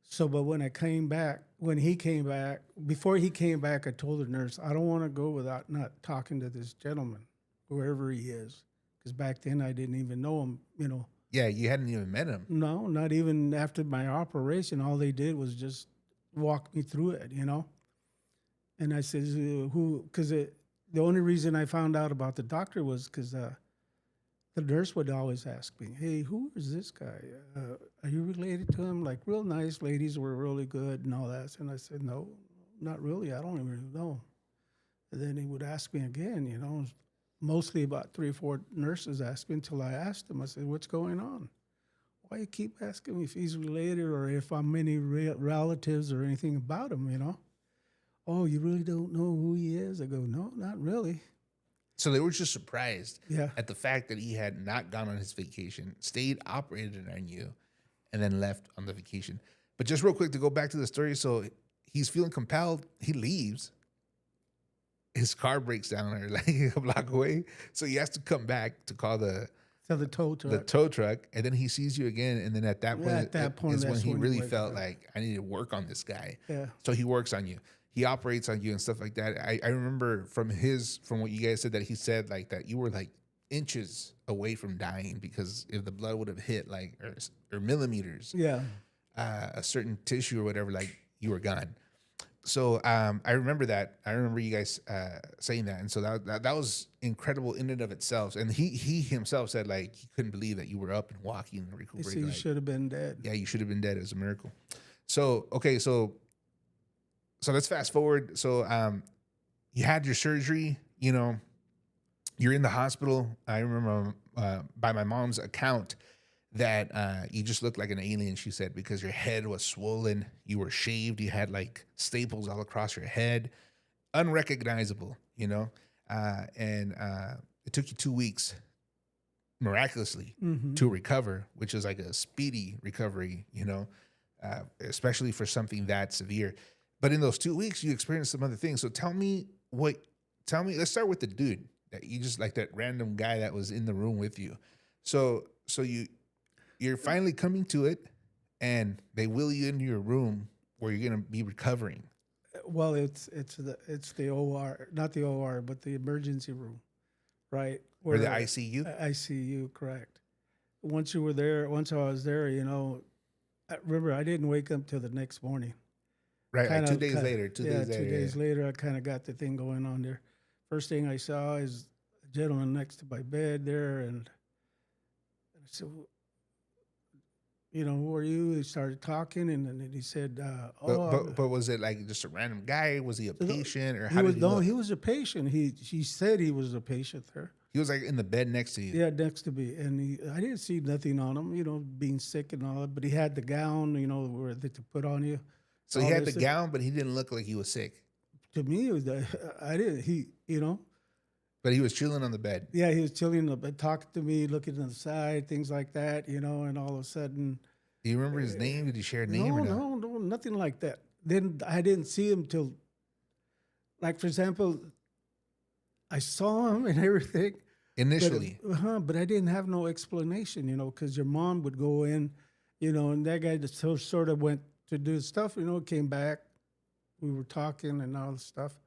So, but when he came back, before he came back, I told the nurse, I don't want to go without not talking to this gentleman, whoever he is. Because back then I didn't even know him, you know. Yeah, you hadn't even met him. No, not even after my operation. All they did was just walk me through it, you know. And I said, who? Because the only reason I found out about the doctor was because the nurse would always ask me, hey, who is this guy? Are you related to him? Like real nice ladies were really good and all that. And I said, no, not really. I don't even know. And then he would ask me again, you know, mostly about 3 or 4 nurses asked me until I asked him. I said, what's going on? Why you keep asking me if he's related or if I'm any relatives or anything about him, you know? Oh, you really don't know who he is? I go, no, not really. So they were just surprised Yeah. at the fact that he had not gone on his vacation, stayed operated on you, and then left on the vacation. But just real quick to go back to the story. So he's feeling compelled. He leaves. His car breaks down or like a block away. So he has to come back to call the tow truck. the tow truck. And then he sees you again. And then at that point, at that point, is when that's he when he really went felt down. like I need to work on this guy. Yeah. So he works on you. He operates on you and stuff like that. I remember from what you guys said that he said like that you were like inches away from dying because if the blood would have hit like or millimeters, Yeah. a certain tissue or whatever, like you were gone. So I remember that. I remember you guys saying that, and so that was incredible in and of itself. And he himself said like he couldn't believe that you were up and walking and They recuperating. said you Like, should have been dead. yeah, you should have been dead. It was a miracle. So okay, so let's fast forward. So you had your surgery. You know, you're in the hospital. I remember by my mom's account that you just looked like an alien, she said, because your head was swollen. You were shaved. You had like staples all across your head. Unrecognizable, you know? And it took you 2 weeks, miraculously, to recover, which is like a speedy recovery, you know, especially for something that severe. But in those 2 weeks, you experienced some other things. So tell me, let's start with the dude that you just like that random guy that was in the room with you. So you're finally coming to it, and they wheel you into your room where you're gonna be recovering. Well, it's the OR, not the OR, but the emergency room, right? Or the ICU. ICU, correct. Once I was there, you know, remember I didn't wake up till the next morning. Right, like 2 days Kinda- later. 2 yeah, days later. 2 days later, I kind of got the thing going on there. First thing I saw is a gentleman next to my bed there, and I said, you know, who are you? He started talking, and then he said, But was it like just a random guy? Was he a patient, or how did he look? he was a patient. He said he was a patient there. He was like in the bed next to you. Yeah, next to me, and I didn't see nothing on him, you know, being sick and all that. But he had the gown, you know, where they to put on you. So he had the gown, but he didn't look like he was sick. To me, it was you know. But he was chilling on the bed. Yeah, he was chilling, talking to me, looking to the side, things like that, you know. And all of a sudden, Do you remember his name? Did he share a name or not? no, nothing like that. Then I didn't see him till, like for example, I saw him and everything. Initially. But I didn't have no explanation, you know, because your mom would go in, you know, and that guy just sort of went to do stuff, you know, came back. We were talking and all the stuff.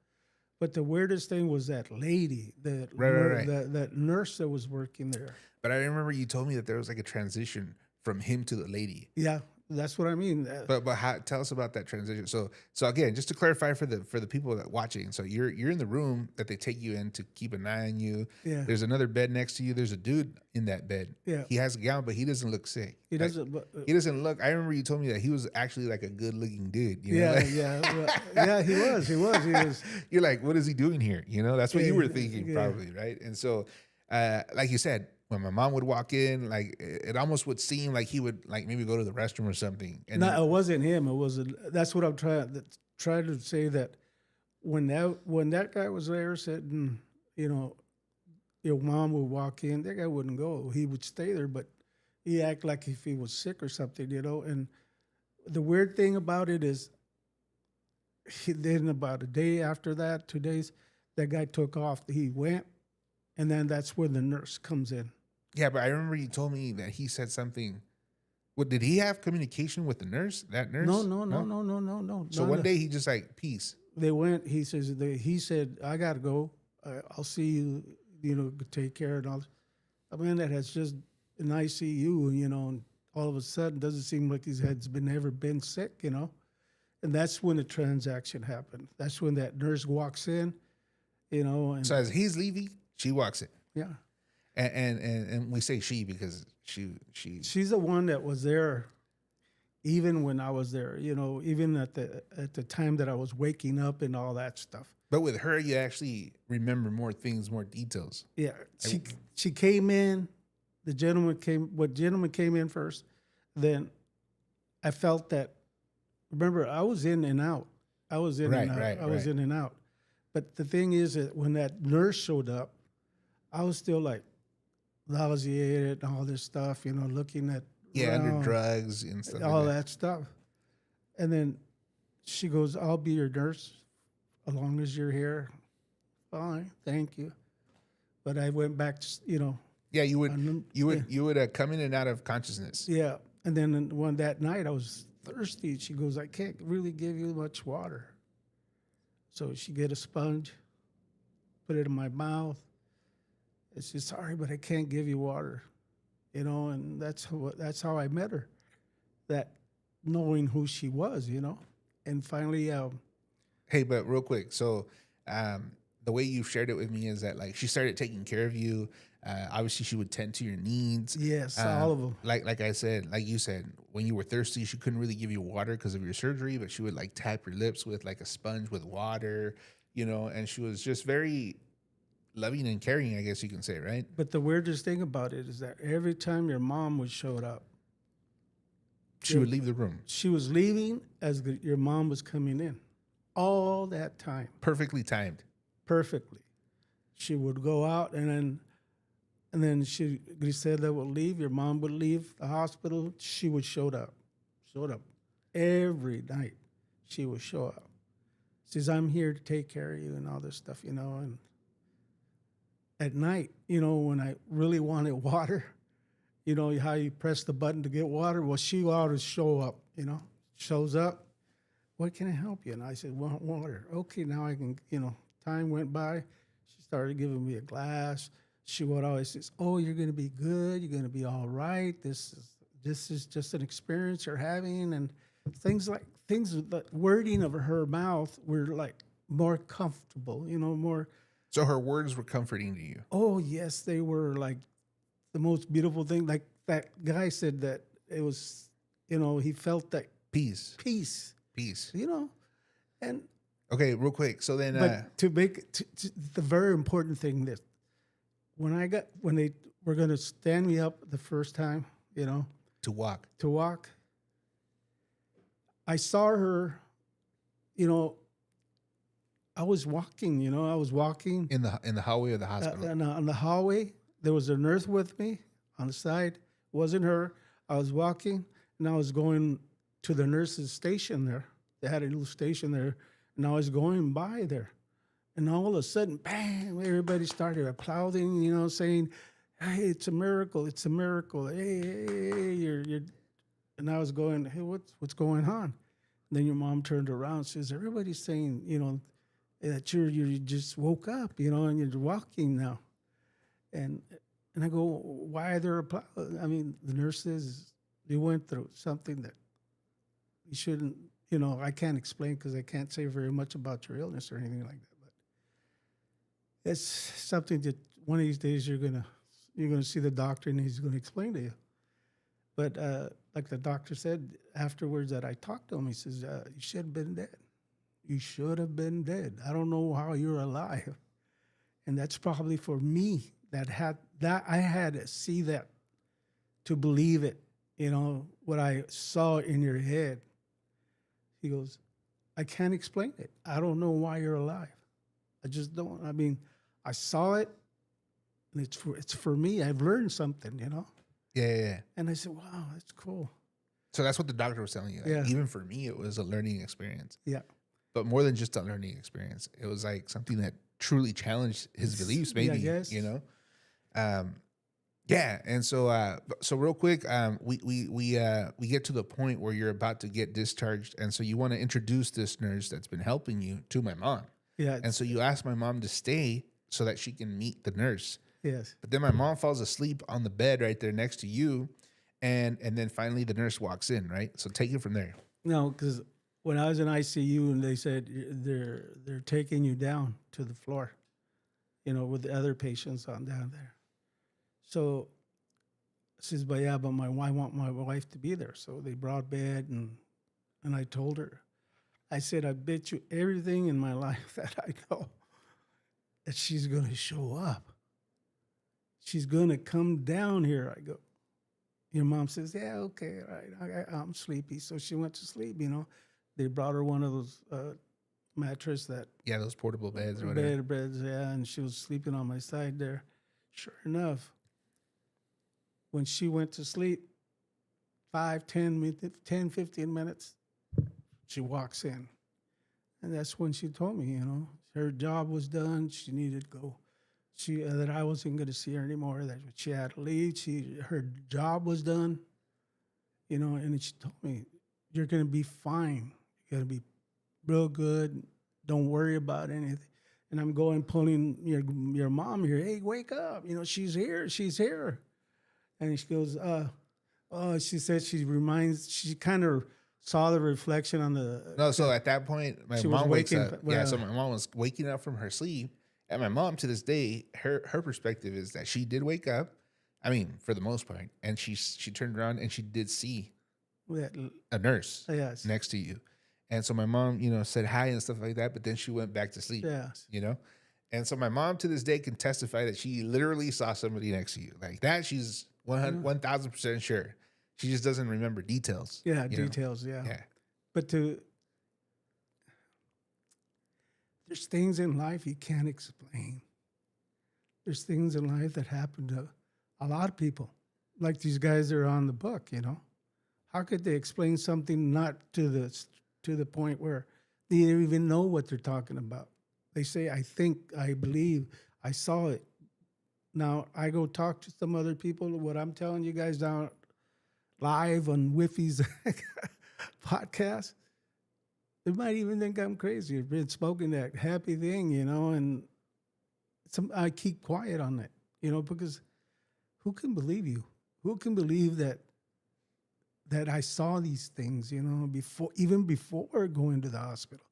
But the weirdest thing was that lady, Right. that nurse that was working there. But I remember you told me that there was like a transition from him to the lady. Yeah, That's what I mean. But how, tell us about that transition. So again, just to clarify for the people that watching, so you're in the room that they take you in to keep an eye on you. Yeah. There's another bed next to you. There's a dude in that bed. Yeah. He has a gown, but he doesn't look sick. He Like, doesn't. But, he doesn't look. I remember you told me that he was actually like a good looking dude. You know? yeah, Like, yeah, well, yeah. He was. He was. you're like, what is he doing here? You know, that's what you were thinking Yeah. probably, right? And so, like you said, when my mom would walk in, like it almost would seem like he would like maybe go to the restroom or something. And No, it wasn't him. It was. That's what I'm trying to say. That when that guy was there sitting, your mom would walk in. That guy wouldn't go. He would stay there, but he act like if he was sick or something, And the weird thing about it is, then about a day after that, 2 days, that guy took off. He went, and then that's where the nurse comes in. yeah, but I remember you told me that he said something. What did he have communication with the nurse? That nurse? No. So one day he just like peace. They went. He said, I gotta go. I'll see you. Take care and all. A man that has just an ICU, and all of a sudden doesn't seem like he's ever been sick, And that's when the transaction happened. That's when that nurse walks in, And So as he's leaving, she walks in, yeah, and we say she because she. she's the one that was there, even when I was there. Even at the time that I was waking up and all that stuff. But with her, you actually remember more things, more details. Yeah, she came in. The gentleman came in first. Then I felt that. Remember, I was in and out. I was in and out. I was in and out. But the thing is that when that nurse showed up, I was still like nauseated and all this stuff. Looking at under drugs and stuff. all like that stuff. And then she goes, "I'll be your nurse, as long as you're here." Fine, thank you. But I went back, Yeah, you would come in and out of consciousness. Yeah, and then that night I was thirsty. She goes, "I can't really give you much water." So she get a sponge, put it in my mouth. It's just, "Sorry, but I can't give you water," And that's how I met her. That knowing who she was, And finally, Hey, but real quick, so the way you've shared it with me is that like she started taking care of you. Obviously, she would tend to your needs. yes, all of them. Like I said, like you said, when you were thirsty, she couldn't really give you water because of your surgery, but she would like tap your lips with like a sponge with water, and she was just very loving and caring, I guess you can say, right? But the weirdest thing about it is that every time your mom would show up, She would leave the room. she was leaving as your mom was coming in. All that time. Perfectly timed. Perfectly. She would go out and then Griselda would leave, your mom would leave the hospital, she would show up. Every night she would show up. Says, "I'm here to take care of you," and all this stuff, and at night, when I really wanted water, how you press the button to get water, well, she would always show up, shows up. "What can I help you?" And I said, "Want water." "Okay, now I can," time went by. She started giving me a glass. She would always say, "Oh, you're going to be good. You're going to be all right. This is just an experience you're having." And the wording of her mouth were like more comfortable, more. So her words were comforting to you. Oh, yes, they were like the most beautiful thing. Like that guy said that it was, he felt that Peace. peace, and Okay, real quick. So then, but to the very important thing that when they were going to stand me up the first time, to walk. I saw her, I was walking, in In the hallway of the hospital. on the hallway. There was a nurse with me on the side. Wasn't her. I was walking, and I was going to the nurse's station there. They had a little station there, and I was going by there. And all of a sudden, bang, everybody started applauding, saying, "Hey, it's a miracle, it's a miracle. Hey, you're." And I was going, "Hey, what's going on?" And then your mom turned around, says, "Everybody's saying, that you just woke up, and you're walking now." And I go, "Why are there applause?" I mean, the nurses, they went through something that You shouldn't, I can't explain because I can't say very much about your illness or anything like that. But it's something that one of these days you're gonna see the doctor and he's gonna explain to you. But like the doctor said afterwards that I talked to him, he says, you should have been dead. You should have been dead. I don't know how you're alive. And that's probably for me that I had to see that to believe it, what I saw in your head. He goes, I can't explain it. I don't know why you're alive. I just don't. I mean, I saw it, and it's for me. I've learned something, Yeah. And I said, wow, that's cool. So that's what the doctor was telling you. Like, Yeah. Even for me, it was a learning experience. Yeah. But more than just a learning experience, it was like something that truly challenged his beliefs. Maybe, Yeah, I guess. Yeah. And so real quick, we get to the point where you're about to get discharged, and so you want to introduce this nurse that's been helping you to my mom. Yeah. And so you ask my mom to stay so that she can meet the nurse. Yes. But then my mom falls asleep on the bed right there next to you, and then finally the nurse walks in. Right. So take it from there. No, because when I was in ICU and they said they're taking you down to the floor, with the other patients on down there. So she says, but I want my wife to be there. So they brought bed and I told her, I said, I bet you everything in my life that I know that she's going to show up. She's going to come down here. I go, your mom says, yeah, okay, all right, I'm sleepy. So she went to sleep, They brought her one of those mattress that. Yeah, those portable beds or whatever. Beds, yeah, and she was sleeping on my side there. Sure enough, when she went to sleep, 10, 15 minutes, she walks in. And that's when she told me, her job was done. She needed to go. That I wasn't going to see her anymore, that she had to leave. Her job was done, and she told me, you're going to be fine. You're going to be real good. Don't worry about anything. And I'm going, pulling your mom here. Hey, wake up. She's here. She's here. And she goes, she said she kind of saw the reflection on the. No, so at that point, my mom wakes up. Well, so my mom was waking up from her sleep. And my mom, to this day, her perspective is that she did wake up. I mean, for the most part. And she turned around and she did see a nurse next to you. And so my mom, said hi and stuff like that. But then she went back to sleep, And so my mom, to this day, can testify that she literally saw somebody next to you. Like that, she's 1,000% sure. She just doesn't remember details. Yeah, details, yeah. But there's things in life you can't explain. There's things in life that happen to a lot of people, like these guys that are on the book, How could they explain something not to the point where they don't even know what they're talking about? They say, I think, I believe, I saw it. Now, I go talk to some other people, what I'm telling you guys down live on Whiffy's podcast, they might even think I'm crazy. I've been smoking that happy thing, and I keep quiet on it, because who can believe you? Who can believe that I saw these things, even before going to the hospital,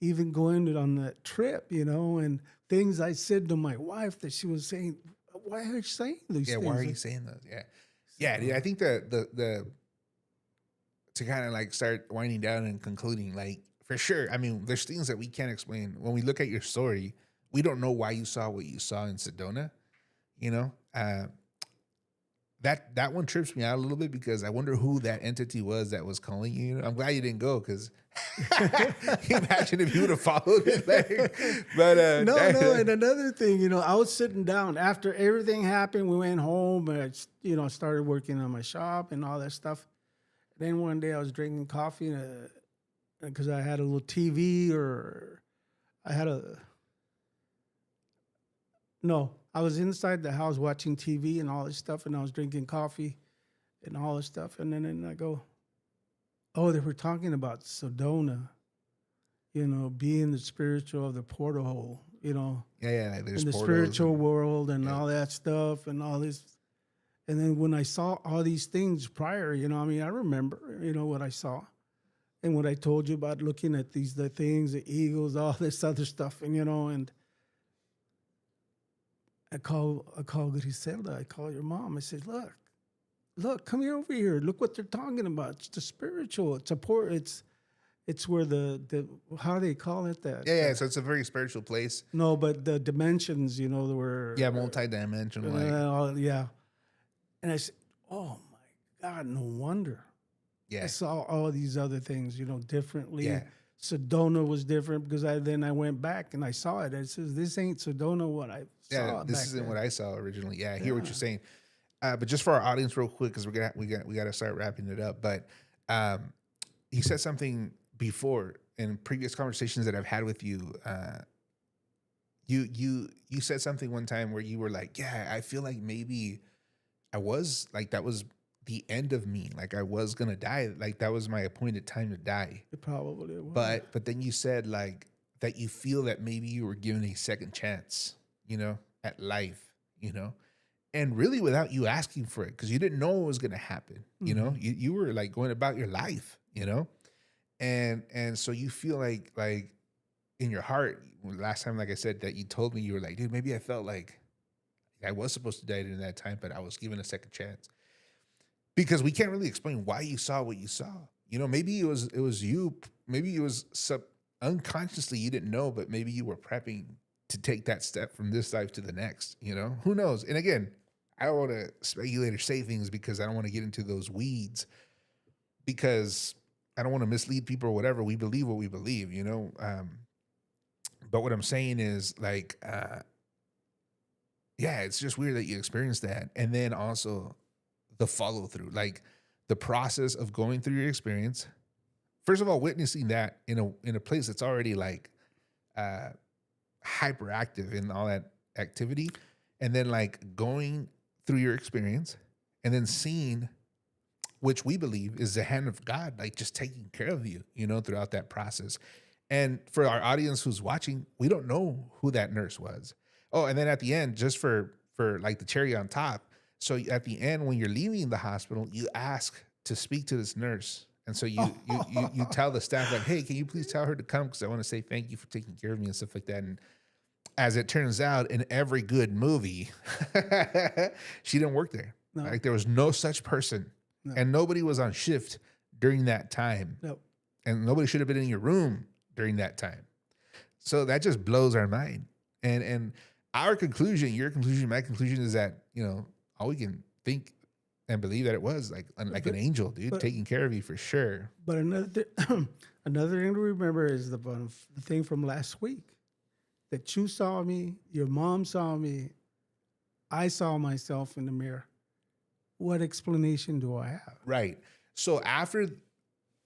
even going on that trip, and things I said to my wife that she was saying, why are you saying these things? Yeah, why are you saying those? Yeah, dude, I think the to kind of like start winding down and concluding, like, for sure, I mean, there's things that we can't explain. When we look at your story, we don't know why you saw what you saw in Sedona, That one trips me out a little bit because I wonder who that entity was that was calling you. I'm glad you didn't go because imagine if you would have followed it. But no. And another thing, I was sitting down after everything happened. We went home and I, started working on my shop and all that stuff. Then one day I was drinking coffee because I had a little TV I was inside the house watching TV and all this stuff, and I was drinking coffee and all this stuff. And then I go, oh, they were talking about Sedona, being the spiritual of the portal, Yeah, like there's in the spiritual world and all that stuff and all this. And then when I saw all these things prior, I remember, what I saw, And when I told you about looking at the things, the eagles, all this other stuff, and and I call Griselda, I call your mom. I said, look, come here over here. Look what they're talking about. It's the spiritual. It's where the how do they call it that? Yeah. So it's a very spiritual place. No, but the dimensions, were Multi-dimensional. yeah. And I said, oh my God, no wonder. Yeah. I saw all these other things, differently. Yeah. Sedona was different because I went back and I saw it. And it says, this ain't Sedona what I saw. This isn't what I saw originally. Yeah, I hear what you're saying. But just for our audience, real quick, because we got to start wrapping it up. But you said something before in previous conversations that I've had with you. You said something one time where you were like, "Yeah, I feel like maybe I was like that was the end of me. Like I was gonna die. Like that was my appointed time to die." It probably was. But then you said like that you feel that maybe you were given a second chance, at life, and really without you asking for it, because you didn't know what was going to happen. You were like going about your life, and so you feel like in your heart, last time, like I said, that you told me, you were like, dude, maybe I felt like I was supposed to die during that time, but I was given a second chance, because we can't really explain why you saw what you saw. Maybe it was you, maybe it was unconsciously, you didn't know, but maybe you were prepping to take that step from this life to the next, who knows? And again, I don't want to speculate or say things because I don't want to get into those weeds, because I don't want to mislead people or whatever. We believe what we believe, but what I'm saying is like, yeah, it's just weird that you experienced that. And then also the follow through, like the process of going through your experience. First of all, witnessing that in a place that's already like, hyperactive in all that activity, and then like going through your experience and then seeing, which we believe is the hand of God, like just taking care of you, throughout that process. And for our audience who's watching, we don't know who that nurse was. Oh, and then at the end, just for like the cherry on top. So at the end, when you're leaving the hospital, you ask to speak to this nurse. And so you tell the staff like, hey, can you please tell her to come? Because I want to say thank you for taking care of me and stuff like that. And as it turns out, in every good movie, she didn't work there. No. Like there was no such person. No. And nobody was on shift during that time. Nope. And nobody should have been in your room during that time. So that just blows our mind. And our conclusion, your conclusion, my conclusion is that, all we can think and believe that it was like an angel, dude, taking care of you for sure. But another thing to remember is the thing from last week, that you saw me, your mom saw me, I saw myself in the mirror. What explanation do I have? Right. So after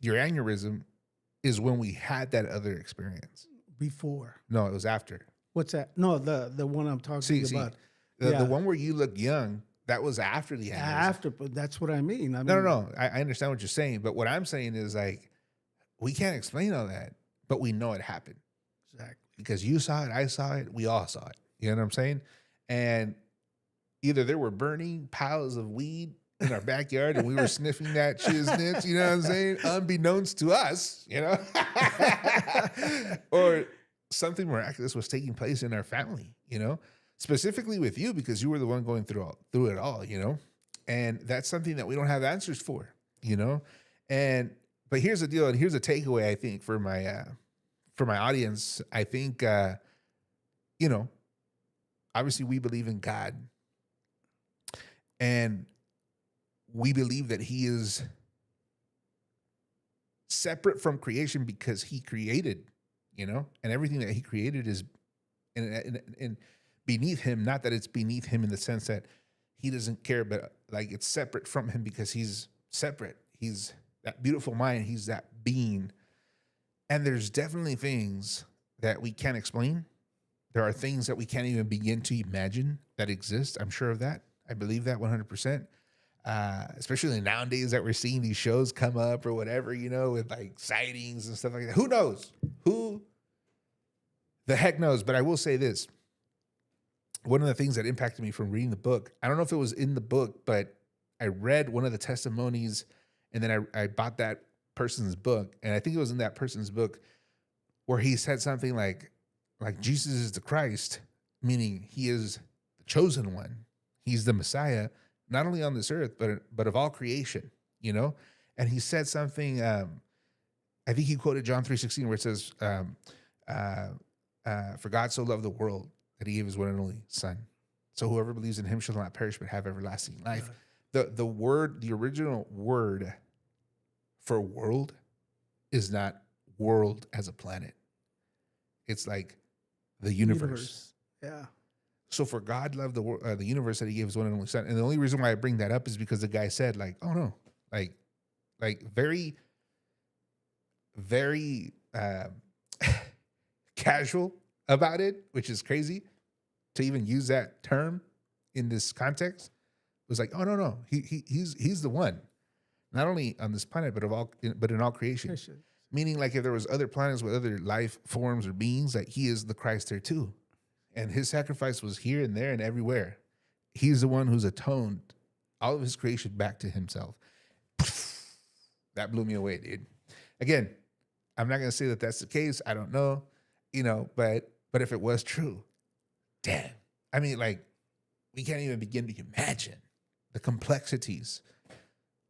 your aneurysm is when we had that other experience. Before. No, it was after. What's that? No, the one I'm talking about. The one where you look young. That was after the aneurysm. After, but that's what I mean. No. I understand what you're saying, but what I'm saying is like, we can't explain all that, but we know it happened. Exactly. Because you saw it, I saw it, we all saw it. You know what I'm saying? And either there were burning piles of weed in our backyard and we were sniffing that shiznits, you know what I'm saying? Unbeknownst to us, or something miraculous was taking place in our family, specifically with you, because you were the one going through it all, and that's something that we don't have answers for, but here's the deal. And here's a takeaway, I think, for my audience. I think, obviously we believe in God, and we believe that he is separate from creation because he created, and everything that he created is in beneath him. Not that it's beneath him in the sense that he doesn't care, but like it's separate from him because he's separate. He's that beautiful mind. He's that being. And there's definitely things that we can't explain. There are things that we can't even begin to imagine that exist. I'm sure of that. I believe that 100%. Especially nowadays that we're seeing these shows come up or whatever, with like sightings and stuff like that. Who knows? Who the heck knows? But I will say this. One of the things that impacted me from reading the book, I don't know if it was in the book, but I read one of the testimonies, and then I bought that person's book, and I think it was in that person's book where he said something like Jesus is the Christ, meaning he is the chosen one. He's the Messiah, not only on this earth, but of all creation, you know? And he said something, I think he quoted John 3:16, where it says, for God so loved the world that he gave his one and only son. So whoever believes in him shall not perish, but have everlasting life. The original word for world is not world as a planet. It's like the universe. Yeah. So for God loved the universe that he gave his one and only son. And the only reason why I bring that up is because the guy said like, oh no, like very, very casual about it, which is crazy to even use that term in this context. It was like, oh no, he's the one, not only on this planet, but in all creation. Meaning, like, if there was other planets with other life forms or beings, like he is the Christ there too, and his sacrifice was here and there and everywhere. He's the one who's atoned all of his creation back to himself. That blew me away, dude. Again, I'm not gonna say that that's the case. I don't know, but if it was true, damn. I mean, like, we can't even begin to imagine the complexities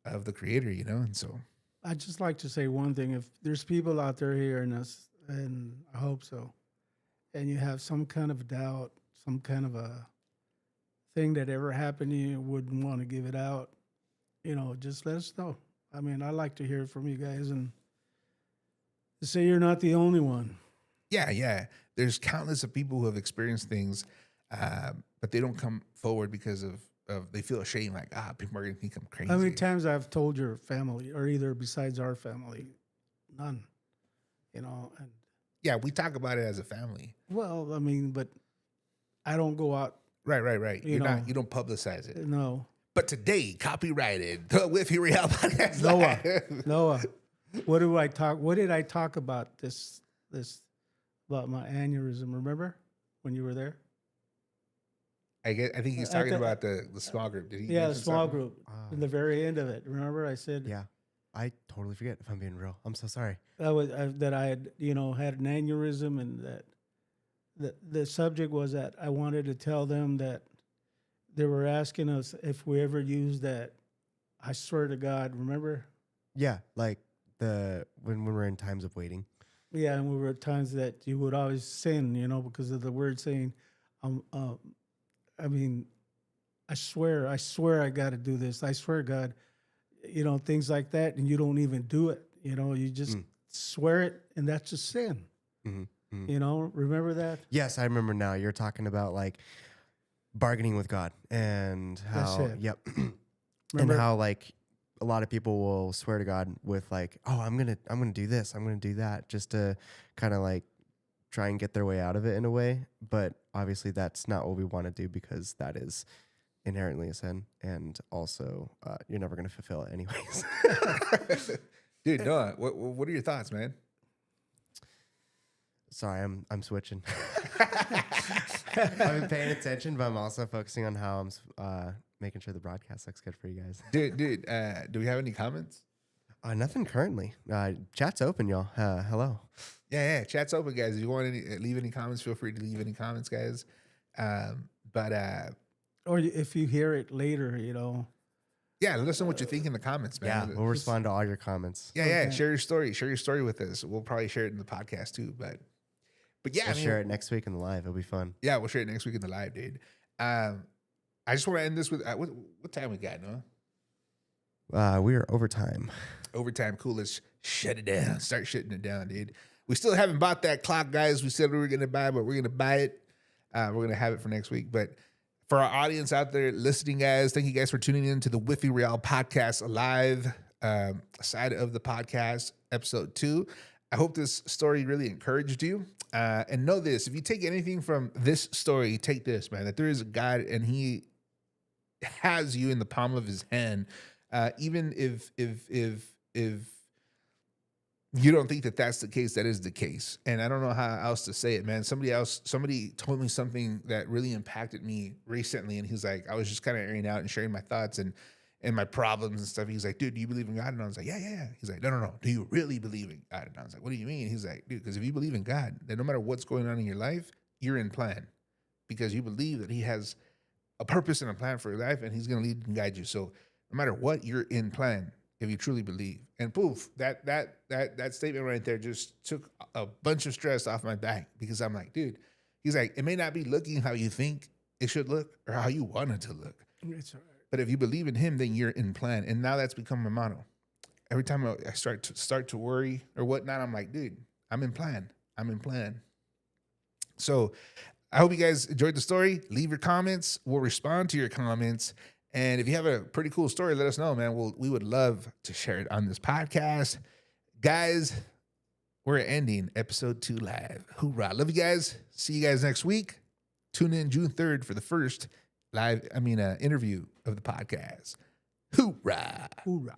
of the Creator, and so. I'd just like to say one thing. If there's people out there hearing us, and I hope so, and you have some kind of doubt, some kind of a thing that ever happened to you, wouldn't want to give it out, just let us know. I mean, I like to hear from you guys and to say you're not the only one. Yeah. There's countless of people who have experienced things, but they don't come forward because of they feel ashamed, like, people are going to think I'm crazy. How many times I've told your family, or either besides our family? None. And yeah, we talk about it as a family. Well, I mean, but I don't go out. Right. You don't publicize it. No. But today, copyrighted, the With Your Real Podcast. Noah, what did I talk about this about my aneurysm? Remember when you were there? I think he's talking about the small group. Did he? Yeah, the small group. In the very end of it, remember I said? Yeah, I totally forget. If I'm being real, I'm so sorry. That I had had an aneurysm, and that the subject was that I wanted to tell them that they were asking us if we ever used that. I swear to God, remember? Yeah, like when we're in times of waiting. Yeah, and we were at times that you would always sin, because of the word saying, I mean, I swear I got to do this. I swear, God, things like that, and you don't even do it. You just swear it, and that's a sin. Mm-hmm. Mm-hmm. Remember that? Yes, I remember now. You're talking about like bargaining with God and how, that's it. Yep, and how like a lot of people will swear to God with like, oh, I'm gonna do this, I'm gonna do that, just to kind of like try and get their way out of it in a way. But obviously that's not what we want to do, because that is inherently a sin, and also you're never going to fulfill it anyways. Dude, Noah, what are your thoughts, man? Sorry, I'm switching. I've been paying attention, but I'm also focusing on how I'm making sure the broadcast looks good for you guys. Dude, do we have any comments? Nothing currently. Chat's open, y'all. Hello. Yeah. Chat's open, guys. If you want to leave any comments, feel free to leave any comments, guys. Or if you hear it later, yeah, let us know what you think in the comments, man. Yeah, we'll respond to all your comments. Yeah, okay. Share your story. Share your story with us. We'll probably share it in the podcast too. But yeah, we'll share it next week in the live. It'll be fun. Yeah, we'll share it next week in the live, dude. I just want to end this with what time we got, Noah? We are overtime. Overtime, cool. Let's shut it down. Start shutting it down, dude. We still haven't bought that clock, guys. We said we were going to buy it, but we're going to buy it. We're going to have it for next week. But for our audience out there listening, guys, thank you guys for tuning in to the With Your Real Podcast live side of the podcast, episode 2. I hope this story really encouraged you. And know this, if you take anything from this story, take this, man, that there is a God and he has you in the palm of his hand. Even if you don't think that that's the case, that is the case. And I don't know how else to say it, man. Somebody told me something that really impacted me recently. And he's like, I was just kind of airing out and sharing my thoughts. And and my problems and stuff. He's like, dude, do you believe in God? And I was like, yeah. He's like, no. Do you really believe in God? And I was like, what do you mean? He's like, dude, because if you believe in God, then no matter what's going on in your life, you're in plan because you believe that he has a purpose and a plan for your life and he's going to lead and guide you. So no matter what, you're in plan if you truly believe. And poof, that statement right there just took a bunch of stress off my back because I'm like, dude, he's like, it may not be looking how you think it should look or how you want it to look. It's all right. But if you believe in him, then you're in plan. And now that's become my motto. Every time I start to worry or whatnot, I'm like, dude, I'm in plan. So I hope you guys enjoyed the story. Leave your comments. We'll respond to your comments. And if you have a pretty cool story, let us know, man. We would love to share it on this podcast. Guys, we're ending episode 2 live. Hoorah. Love you guys. See you guys next week. Tune in June 3rd for the first interview of the podcast. Hoorah. Hoorah.